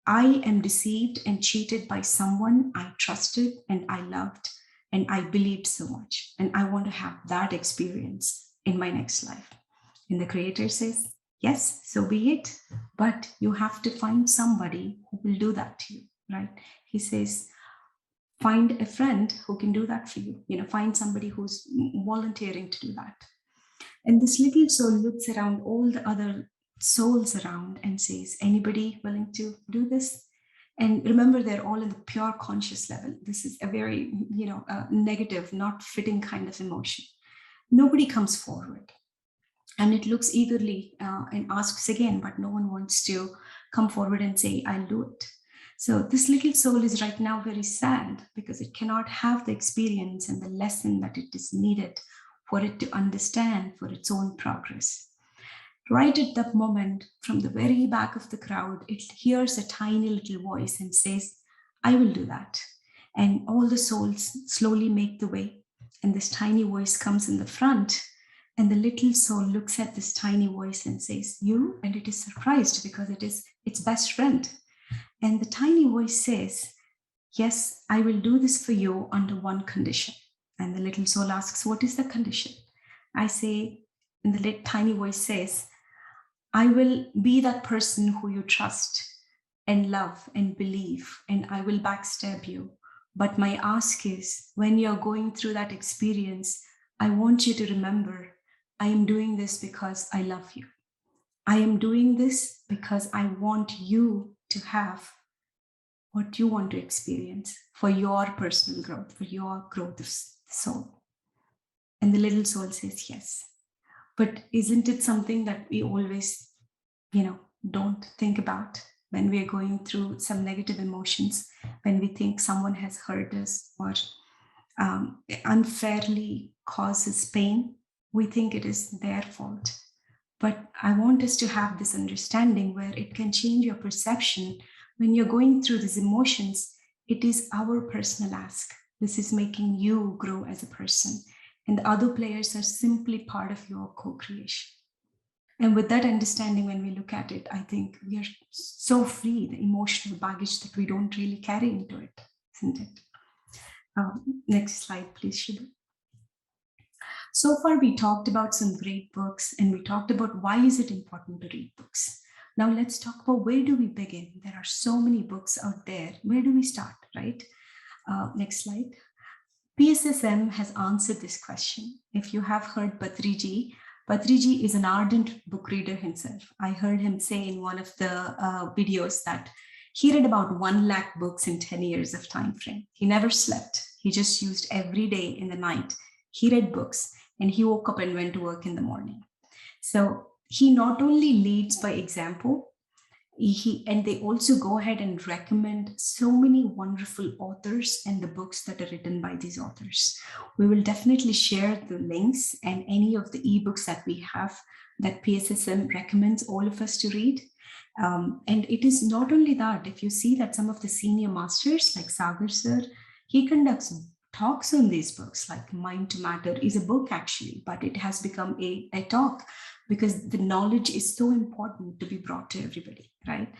I am deceived and cheated by someone I trusted and I loved and I believed so much. And I want to have that experience in my next life. And the Creator says, yes, so be it. But you have to find somebody who will do that to you, right? He says, find a friend who can do that for you. Find somebody who's volunteering to do that. And this little soul looks around all the other souls around and says, anybody willing to do this? And remember, they're all in the pure conscious level. This is a very, negative, not fitting kind of emotion. Nobody comes forward. And it looks eagerly and asks again, but no one wants to come forward and say, I'll do it. So this little soul is right now very sad because it cannot have the experience and the lesson that it is needed for it to understand for its own progress. Right at that moment, from the very back of the crowd, it hears a tiny little voice and says, I will do that. And all the souls slowly make the way. And this tiny voice comes in the front. And the little soul looks at this tiny voice and says, you? And it is surprised because it is its best friend. And the tiny voice says, yes, I will do this for you under one condition. And the little soul asks, what is the condition? I say, and the tiny voice says, I will be that person who you trust and love and believe, and I will backstab you. But my ask is, when you're going through that experience, I want you to remember, I am doing this because I love you. I am doing this because I want you to have what you want to experience for your personal growth, for your growth of soul. And the little soul says, yes. But isn't it something that we always, don't think about when we're going through some negative emotions, when we think someone has hurt us or unfairly causes pain? We think it is their fault. But I want us to have this understanding where it can change your perception. When you're going through these emotions, it is our personal ask. This is making you grow as a person. And the other players are simply part of your co-creation. And with that understanding, when we look at it, I think we are so free, the emotional baggage that we don't really carry into it, isn't it? Next slide, please, Shibu. So far, we talked about some great books and we talked about why is it important to read books. Now let's talk about where do we begin? There are so many books out there. Where do we start, right? Next slide. PSSM has answered this question. If you have heard Patriji is an ardent book reader himself. I heard him say in one of the videos that he read about 1 lakh books in 10 years of time frame. He never slept. He just used every day in the night. He read books and he woke up and went to work in the morning. So he not only leads by example, and they also go ahead and recommend so many wonderful authors and the books that are written by these authors. We will definitely share the links and any of the ebooks that we have that PSSM recommends all of us to read. And it is not only that, if you see that some of the senior masters like Sagar sir, he conducts talks on these books, like Mind to Matter is a book actually, but it has become a talk because the knowledge is so important to be brought to everybody, right?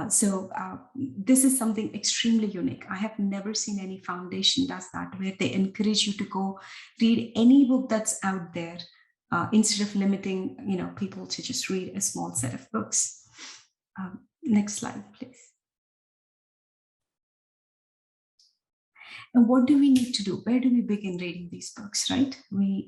So this is something extremely unique. I have never seen any foundation does that, where they encourage you to go read any book that's out there instead of limiting, people to just read a small set of books. Next slide, please. And what do we need to do? Where do we begin reading these books, right? We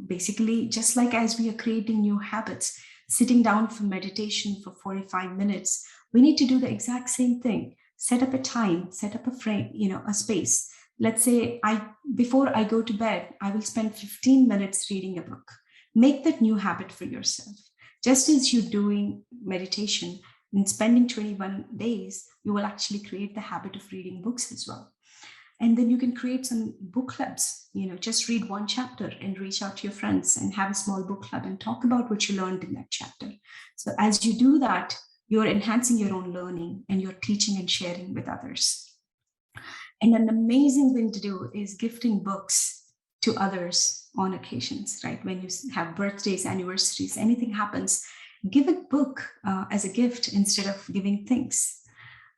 basically, just like as we are creating new habits, sitting down for meditation for 45 minutes, we need to do the exact same thing. Set up a time, set up a frame, a space Let's say before I go to bed, I will spend 15 minutes reading a book. Make that new habit for yourself. Just as you're doing meditation and spending 21 days, you will actually create the habit of reading books as well. And then you can create some book clubs, just read one chapter and reach out to your friends and have a small book club and talk about what you learned in that chapter. So as you do that, you're enhancing your own learning and you're teaching and sharing with others. And an amazing thing to do is gifting books to others on occasions, right? When you have birthdays, anniversaries, anything happens, give a book as a gift instead of giving things.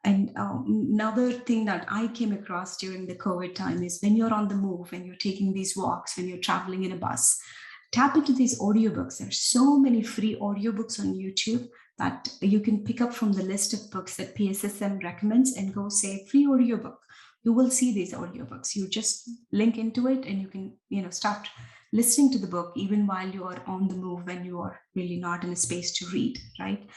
And another thing that I came across during the COVID time is when you're on the move, when you're taking these walks, when you're traveling in a bus, tap into these audiobooks. There's so many free audiobooks on YouTube that you can pick up from the list of books that PSSM recommends and go say free audiobook. You will see these audiobooks. You just link into it and you can, start listening to the book even while you are on the move when you are really not in a space to read, right?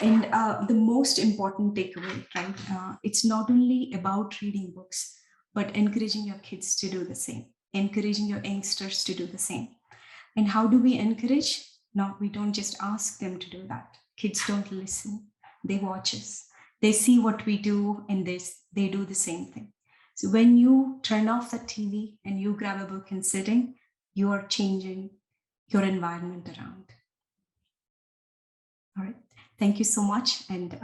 And the most important takeaway, right? It's not only about reading books, but encouraging your kids to do the same, encouraging your youngsters to do the same. And how do we encourage? No, we don't just ask them to do that. Kids don't listen. They watch us. They see what we do and they do the same thing. So when you turn off the TV and you grab a book and sitting, you are changing your environment around. All right. Thank you so much. And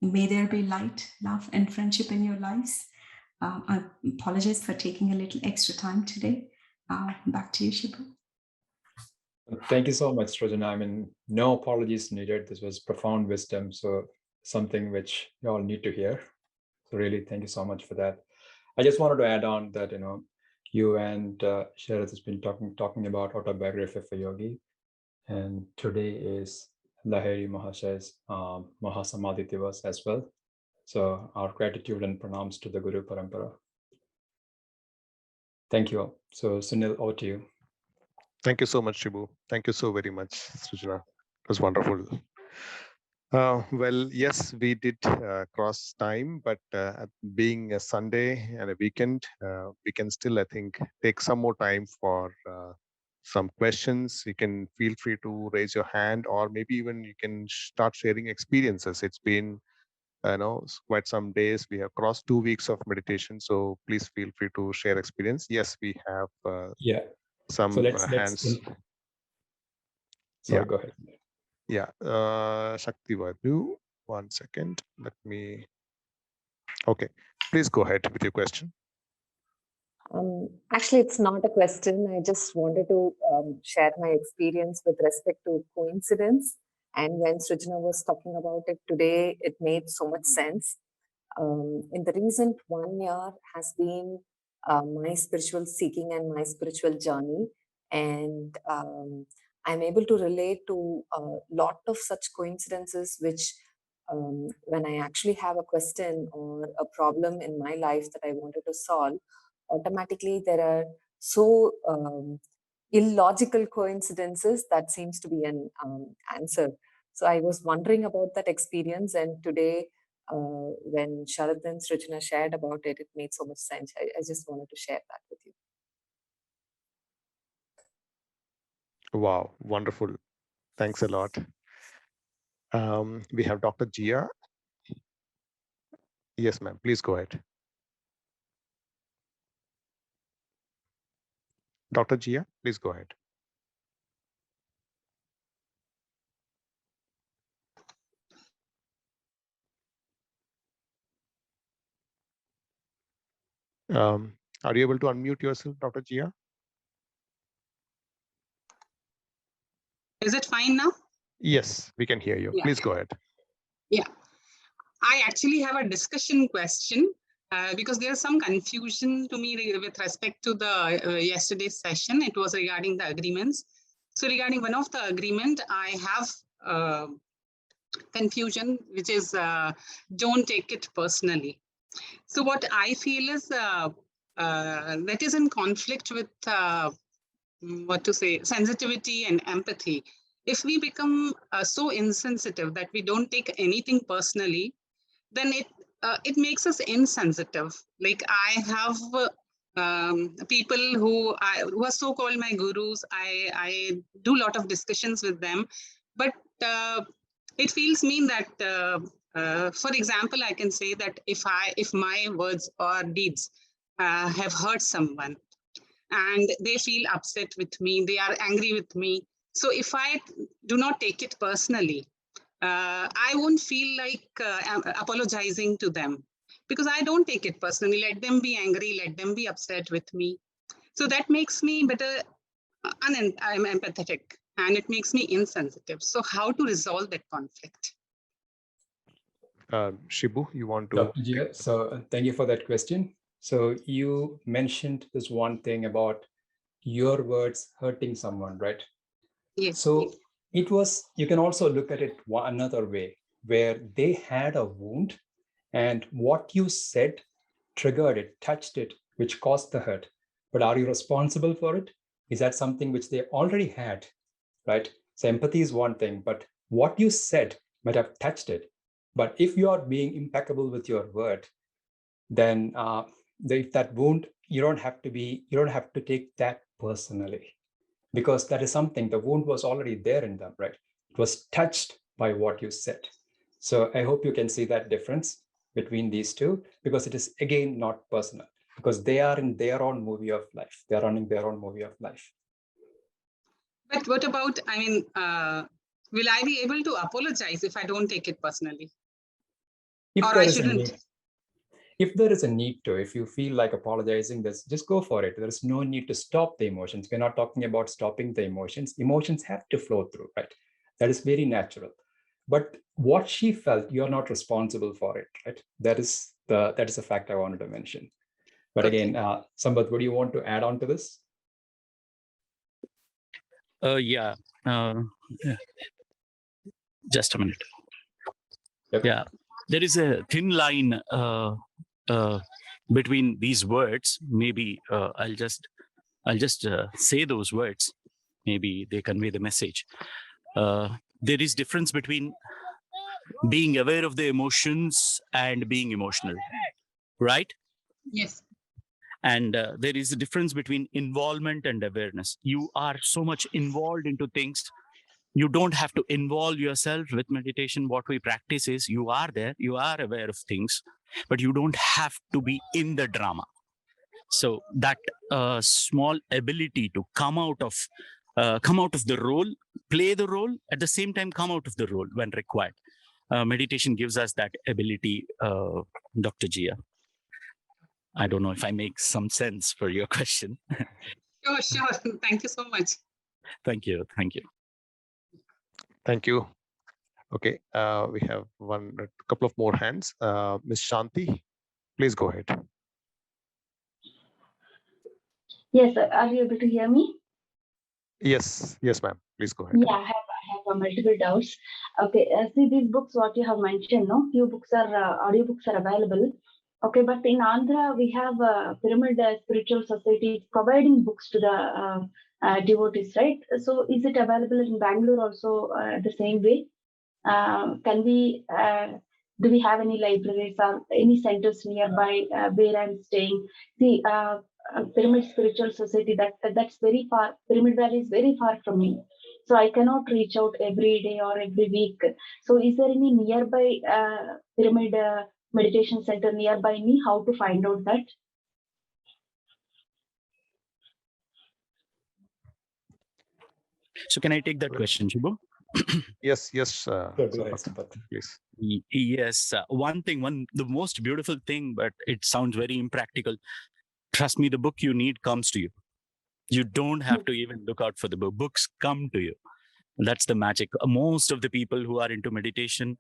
may there be light, love, and friendship in your lives. I apologize for taking a little extra time today. Back to you, Shibu. Thank you so much, Swadhyaya. I mean, no apologies needed. This was profound wisdom. So something which you all need to hear. So really, thank you so much for that. I just wanted to add on that, you and Sharad has been talking about autobiography for Yogi. And today is Lahiri Mahashay's Mahasamadhi Divas as well. So our gratitude and pranams to the Guru Parampara. Thank you all. So Sunil, over to you. Thank you so much, Shibu. Thank you so very much, Srijana. It was wonderful. Well, yes, we did cross time, but being a Sunday and a weekend, we can still, I think, take some more time for some questions. You can feel free to raise your hand, or maybe even you can start sharing experiences. It's been, quite some days. We have crossed 2 weeks of meditation, so please feel free to share experience. Yes, we have some hands. Sorry, go ahead. Yeah, Shakti Vadu, 1 second. Let me. Okay, please go ahead with your question. Actually, it's not a question. I just wanted to share my experience with respect to coincidence. And when Srijana was talking about it today, it made so much sense. In the recent 1 year has been my spiritual seeking and my spiritual journey. And I'm able to relate to a lot of such coincidences, which when I actually have a question or a problem in my life that I wanted to solve, automatically there are so illogical coincidences that seems to be an answer. So I was wondering about that experience, and today when Sharad and Srijana shared about it, it made so much sense. I just wanted to share that with you. Wow, wonderful. Thanks a lot. We have Dr. Jia. Yes, ma'am. Please go ahead. Dr. Jia, please go ahead. Are you able to unmute yourself, Dr. Jia? Is it fine now? Yes, we can hear you. Yeah. Please go ahead. Yeah. I actually have a discussion question because there's some confusion to me with respect to the yesterday's session. It was regarding the agreements. So regarding one of the agreement, I have confusion, which is don't take it personally. So what I feel is that is in conflict with sensitivity and empathy. If we become so insensitive that we don't take anything personally, then it makes us insensitive. Like I have people who are so-called my gurus. I do a lot of discussions with them, but it feels mean that, for example, I can say that if my words or deeds have hurt someone and they feel upset with me, they are angry with me. So if I do not take it personally, I won't feel like apologizing to them, because I don't take it personally. Let them be angry, let them be upset with me. So that makes me better, I'm empathetic, and it makes me insensitive. So how to resolve that conflict? Shibu, you want to? Dr. Jia, so thank you for that question. So you mentioned this one thing about your words hurting someone, right? Yes. So it was, you can also look at it another way, where they had a wound and what you said triggered it, touched it, which caused the hurt. But are you responsible for it? Is that something which they already had, right? So empathy is one thing, but what you said might have touched it. But if you are being impeccable with your word, then if that wound, you don't have to take that personally, because that is something, the wound was already there in them, right? It was touched by what you said. So I hope you can see that difference between these two, because it is again not personal, because they are in their own movie of life. They're running their own movie of life. But what about, I mean, will I be able to apologize if I don't take it personally? If Or there I is a shouldn't? need, if there is a need to, if you feel like apologizing, just go for it. There's no need to stop the emotions. We're not talking about stopping the emotions. Emotions have to flow through, right? That is very natural. But what she felt, you're not responsible for it, right? That is a fact I wanted to mention. But Okay. again, Sambat, what do you want to add on to this? Yeah. Just a minute. Yep. Yeah. There is a thin line between these words. Maybe I'll just say those words. Maybe they convey the message. There is difference between being aware of the emotions and being emotional, right? Yes. And there is a difference between involvement and awareness. You are so much involved into things. You don't have to involve yourself with meditation. What we practice is you are there, you are aware of things, but you don't have to be in the drama. So that small ability to come out of the role, play the role, at the same time come out of the role when required. Meditation gives us that ability, Dr. Jia. I don't know if I make some sense for your question. Sure. Thank you so much. Thank you. Thank you. Thank you. Okay, we have a couple of more hands. Ms. Shanti, please go ahead. Yes, sir. Are you able to hear me? Yes, ma'am. Please go ahead. Yeah, I have multiple doubts. Okay, see these books, what you have mentioned, no? Few books are, audio books are available. Okay, but in Andhra, we have Pyramid Spiritual Society providing books to the devotees, right? So is it available in Bangalore also the same way? Can we, do we have any libraries or any centers nearby where I'm staying? See, Pyramid Spiritual Society, that's very far. Pyramid Valley is very far from me, so I cannot reach out every day or every week. So, is there any nearby Pyramid meditation center nearby me? How to find out that? So can I take that question, Shibu? Yes. Sambat, Please. Yes. The most beautiful thing, but it sounds very impractical. Trust me, the book you need comes to you. You don't have to even look out for the book. Books come to you. That's the magic. Most of the people who are into meditation,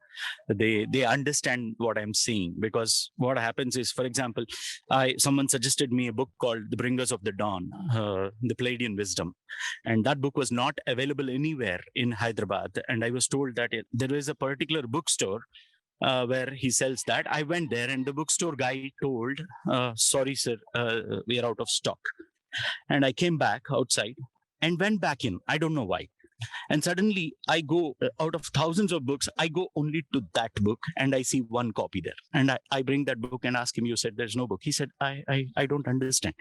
they understand what I'm saying, because what happens is, for example, someone suggested me a book called The Bringers of the Dawn, the Pleiadian Wisdom, and that book was not available anywhere in Hyderabad. And I was told that there is a particular bookstore where he sells that. I went there, and the bookstore guy told, "Sorry, sir, we are out of stock." And I came back outside and went back in. I don't know why. And suddenly I go out of thousands of books, I go only to that book and I see one copy there. And I bring that book and ask him, you said there's no book. He said, I don't understand.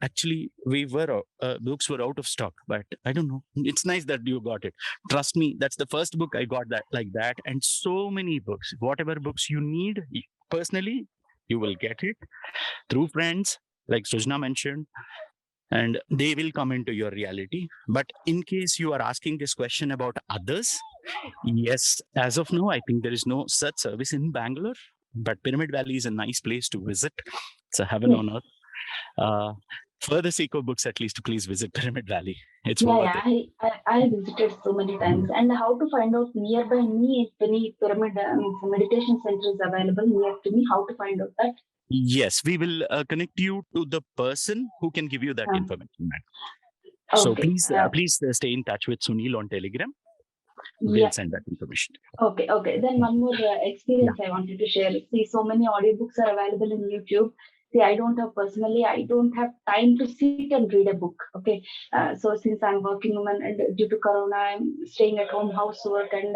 Actually, books were out of stock, but I don't know. It's nice that you got it. Trust me, that's the first book I got that like that. And so many books, whatever books you need, personally, you will get it through friends, like Sujna mentioned, and they will come into your reality. But in case you are asking this question about others, yes, as of now, I think there is no such service in Bangalore, but Pyramid Valley is a nice place to visit. It's a heaven on earth. For the sake of books, at least, please visit Pyramid Valley. It's worth it. I visited so many times. And how to find out nearby me if any pyramid meditation center is available near to me? How to find out that? Yes, we will connect you to the person who can give you that information. So Okay. please stay in touch with Sunil on Telegram. We'll send that information. Okay. Then one more experience I wanted to share. See, so many audiobooks are available in YouTube. See, I don't have time to sit and read a book. Okay. So since I'm working woman and due to Corona, I'm staying at home, housework and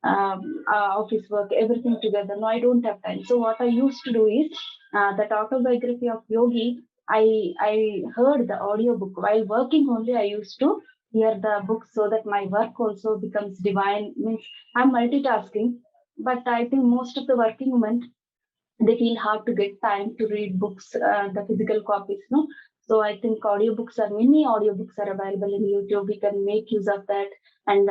office work, everything together. No, I don't have time. So what I used to do is that autobiography of Yogi, I heard the audiobook while working only. I used to hear the book so that my work also becomes divine. Means I'm multitasking, but I think most of the working women, they feel hard to get time to read books, the physical copies, no? So I think many audiobooks are available in YouTube. We can make use of that. And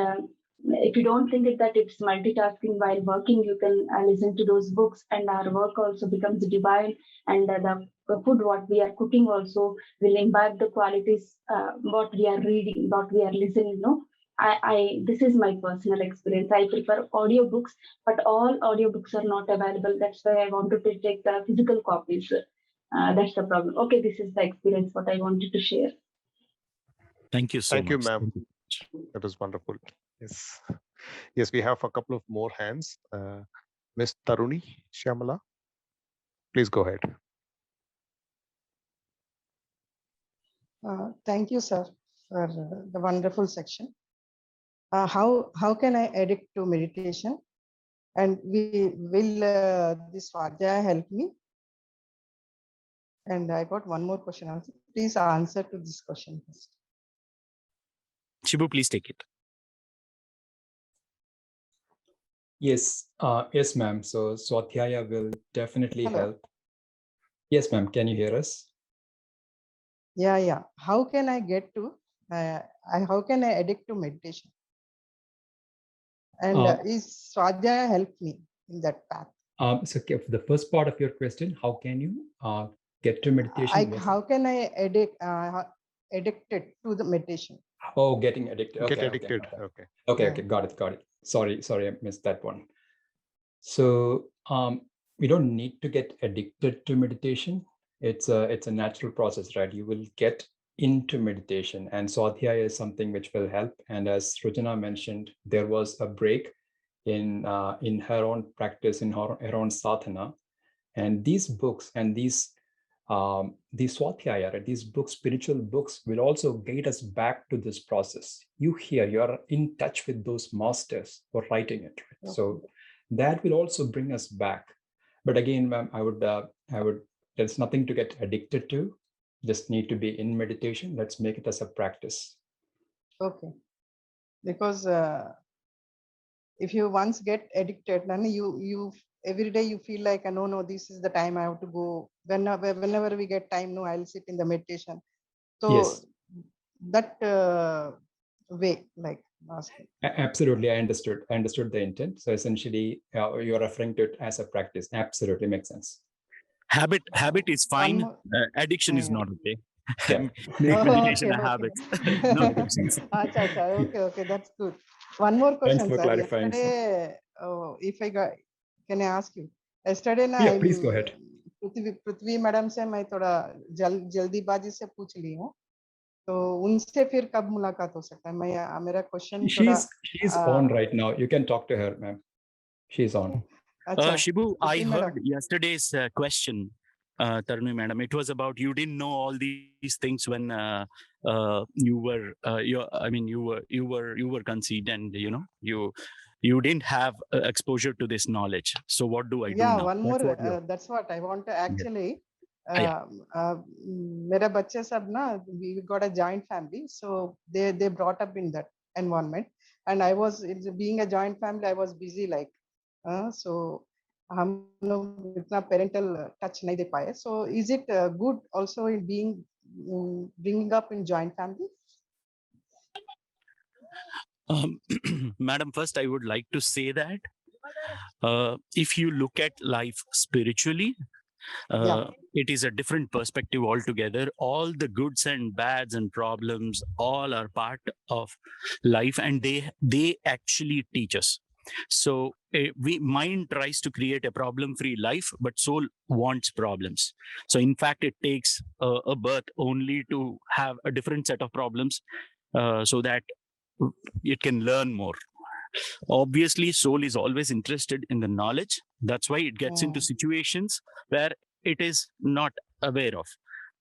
if you don't think that it's multitasking while working, you can listen to those books, and our work also becomes divine. And the food what we are cooking also will imbibe the qualities, what we are reading, what we are listening, no? This is my personal experience. I prefer audiobooks, but all audiobooks are not available. That's why I wanted to take the physical copies. That's the problem. Okay, this is the experience what I wanted to share. Thank you so much. Thank you, ma'am. That was wonderful. Yes, we have a couple of more hands. Miss Taruni Shyamala, please go ahead. Thank you, sir, for the wonderful section. How can I addict to meditation? And will this Swadhyaya help me? And I got one more question also. Please answer to this question first. Shibu, please take it. Yes, yes, ma'am. So Swadhyaya will definitely help. Yes, ma'am. Can you hear us? Yeah. How can I get to? How can I addict to meditation? And is Swadhyaya help me in that path? So the first part of your question, how can you get to meditation? How can I addicted to the meditation? Oh, getting addicted. Okay, Get addicted. Okay. Got it. Sorry, I missed that one. So we don't need to get addicted to meditation. It's a natural process, right? You will get into meditation, and Swadhyaya is something which will help. And as Srujana mentioned, there was a break in her own practice, in her own sadhana, and these books and these Swadhyaya, right? These books, spiritual books, will also guide us back to this process. You are in touch with those masters who are writing it, right? Okay. So that will also bring us back. But again, ma'am, I would there's nothing to get addicted to. Just need to be in meditation. Let's make it as a practice. Okay. Because if you once get addicted, then you every day you feel like, no, this is the time I have to go. Whenever we get time, no, I'll sit in the meditation. So yes. That way, like asking. Absolutely, I understood the intent. So essentially, you're referring to it as a practice. Absolutely makes sense. Habit is fine. Addiction is not okay. Yeah. Make meditation a habit. No addictions. Okay, that's good. One more question. Thanks for clarifying. Yesterday, can I ask you? Yesterday, yeah, please go ahead. Prithvi madam से मैं थोड़ा जल्दीबाजी से पूछ ली हूँ, तो उनसे फिर कब मुलाकात हो सकता है? मेरा question she's on right now. You can talk to her, ma'am. She's on. Shibu, I heard yesterday's question. Taruni madam. It was about you didn't know all these things when you were conceived, and you didn't have exposure to this knowledge. So what do I do now? One more. That's what I want to actually. मेरा बच्चे सब ना, we got a joint family, so they brought up in that environment, and I was being a joint family, I was busy like so हम लोग इतना parental touch नहीं दे पाए. So is it good also in being bringing up in joint family? Madam, first I would like to say that if you look at life spiritually, it is a different perspective altogether. All the goods and bads and problems all are part of life, and they actually teach us. So mind tries to create a problem-free life, but soul wants problems. So in fact, it takes a birth only to have a different set of problems so that it can learn more. Obviously, soul is always interested in the knowledge. That's why it gets into situations where it is not aware of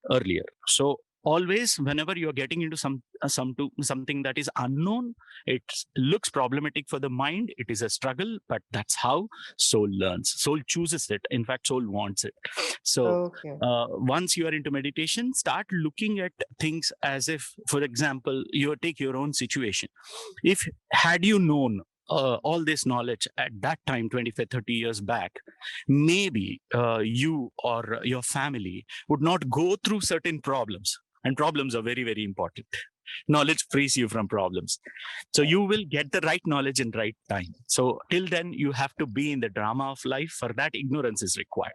earlier. So always, whenever you're getting into something that is unknown, it looks problematic for the mind. It is a struggle, but that's how soul learns. Soul chooses it. In fact, soul wants it. So once you are into meditation, start looking at things as if, for example, you take your own situation. If had you known all this knowledge at that time, 25, 30 years back, maybe you or your family would not go through certain problems. And problems are very, very important. Knowledge frees you from problems. So you will get the right knowledge in right time. So till then, you have to be in the drama of life. For that, ignorance is required.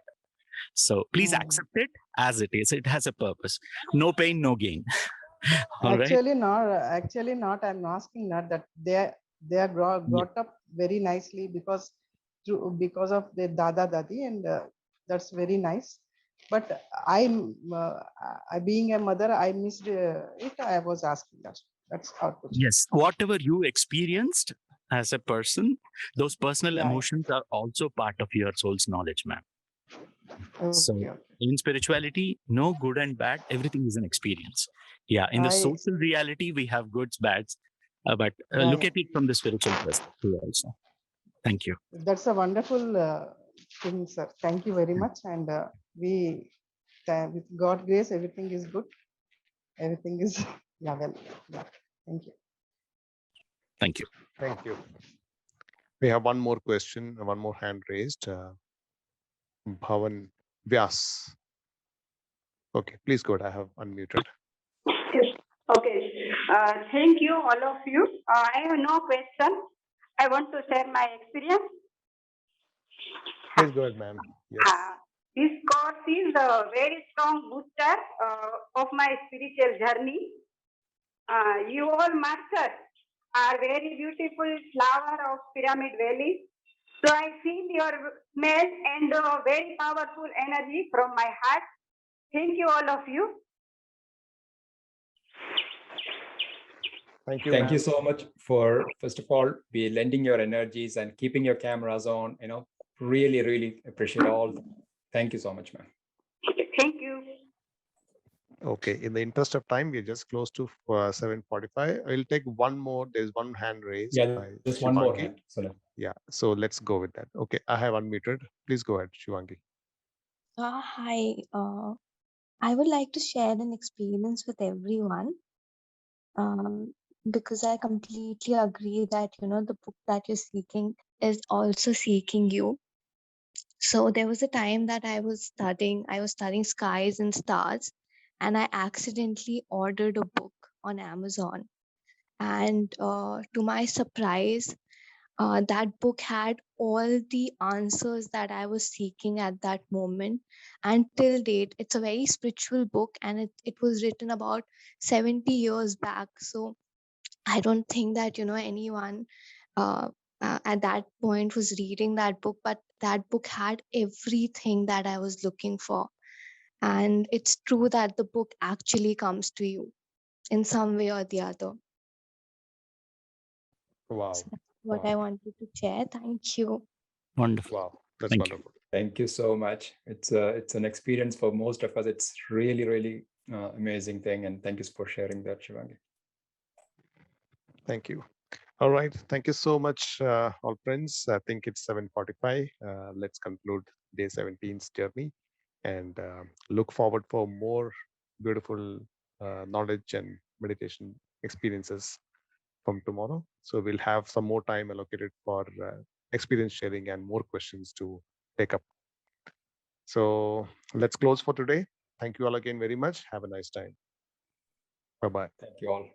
So please accept it as it is. It has a purpose. No pain, no gain. Actually not. I'm asking that they are brought up very nicely because of their dada dadi, and that's very nice. But I being a mother, I missed it. I was asking that. That's how. Yes, whatever you experienced as a person, those personal emotions are also part of your soul's knowledge, ma'am. So in spirituality, no good and bad, everything is an experience. In the social reality, we have goods, bads, but look at it from the spiritual perspective also. Thank you. That's a wonderful thing, sir. Thank you very much. And with God's grace, everything is good. Everything is Thank you. Thank you. Thank you. We have one more question, one more hand raised. Bhavan Vyas. Okay, please go ahead. I have unmuted. Okay. Thank you, all of you. I have no question. I want to share my experience. Please go ahead, ma'am. Yes. This course is a very strong booster of my spiritual journey. You all masters are very beautiful flower of Pyramid Valley. So I feel your smell and very powerful energy from my heart. Thank you, all of you. Thank you. Thank you so much for, first of all, be lending your energies and keeping your cameras on. Really, really appreciate all. Thank you so much, ma'am. Thank you. Okay, in the interest of time, we're just close to 7:45. I'll take one more. There's one hand raised. Yeah, just one more hand. Yeah, so let's go with that. Okay, I have unmuted. Please go ahead, Shivangi. Hi. I would like to share an experience with everyone because I completely agree that, the book that you're seeking is also seeking you. So there was a time that I was studying Skies and Stars, and I accidentally ordered a book on Amazon. And to my surprise, that book had all the answers that I was seeking at that moment. And till date, it's a very spiritual book, and it was written about 70 years back. So I don't think that, anyone at that point was reading that book, but that book had everything that I was looking for. And it's true that the book actually comes to you in some way or the other. Wow. So that's what I wanted to share. Thank you. Wonderful. Wow, that's Thank wonderful. Thank you so much. It's an experience for most of us. It's really, really amazing thing. And thank you for sharing that, Shivangi. Thank you. All right. Thank you so much, all friends. I think it's 7:45. Let's conclude day 17's journey and look forward for more beautiful knowledge and meditation experiences from tomorrow. So we'll have some more time allocated for experience sharing and more questions to take up. So let's close for today. Thank you all again very much. Have a nice time. Bye-bye. Thank you all.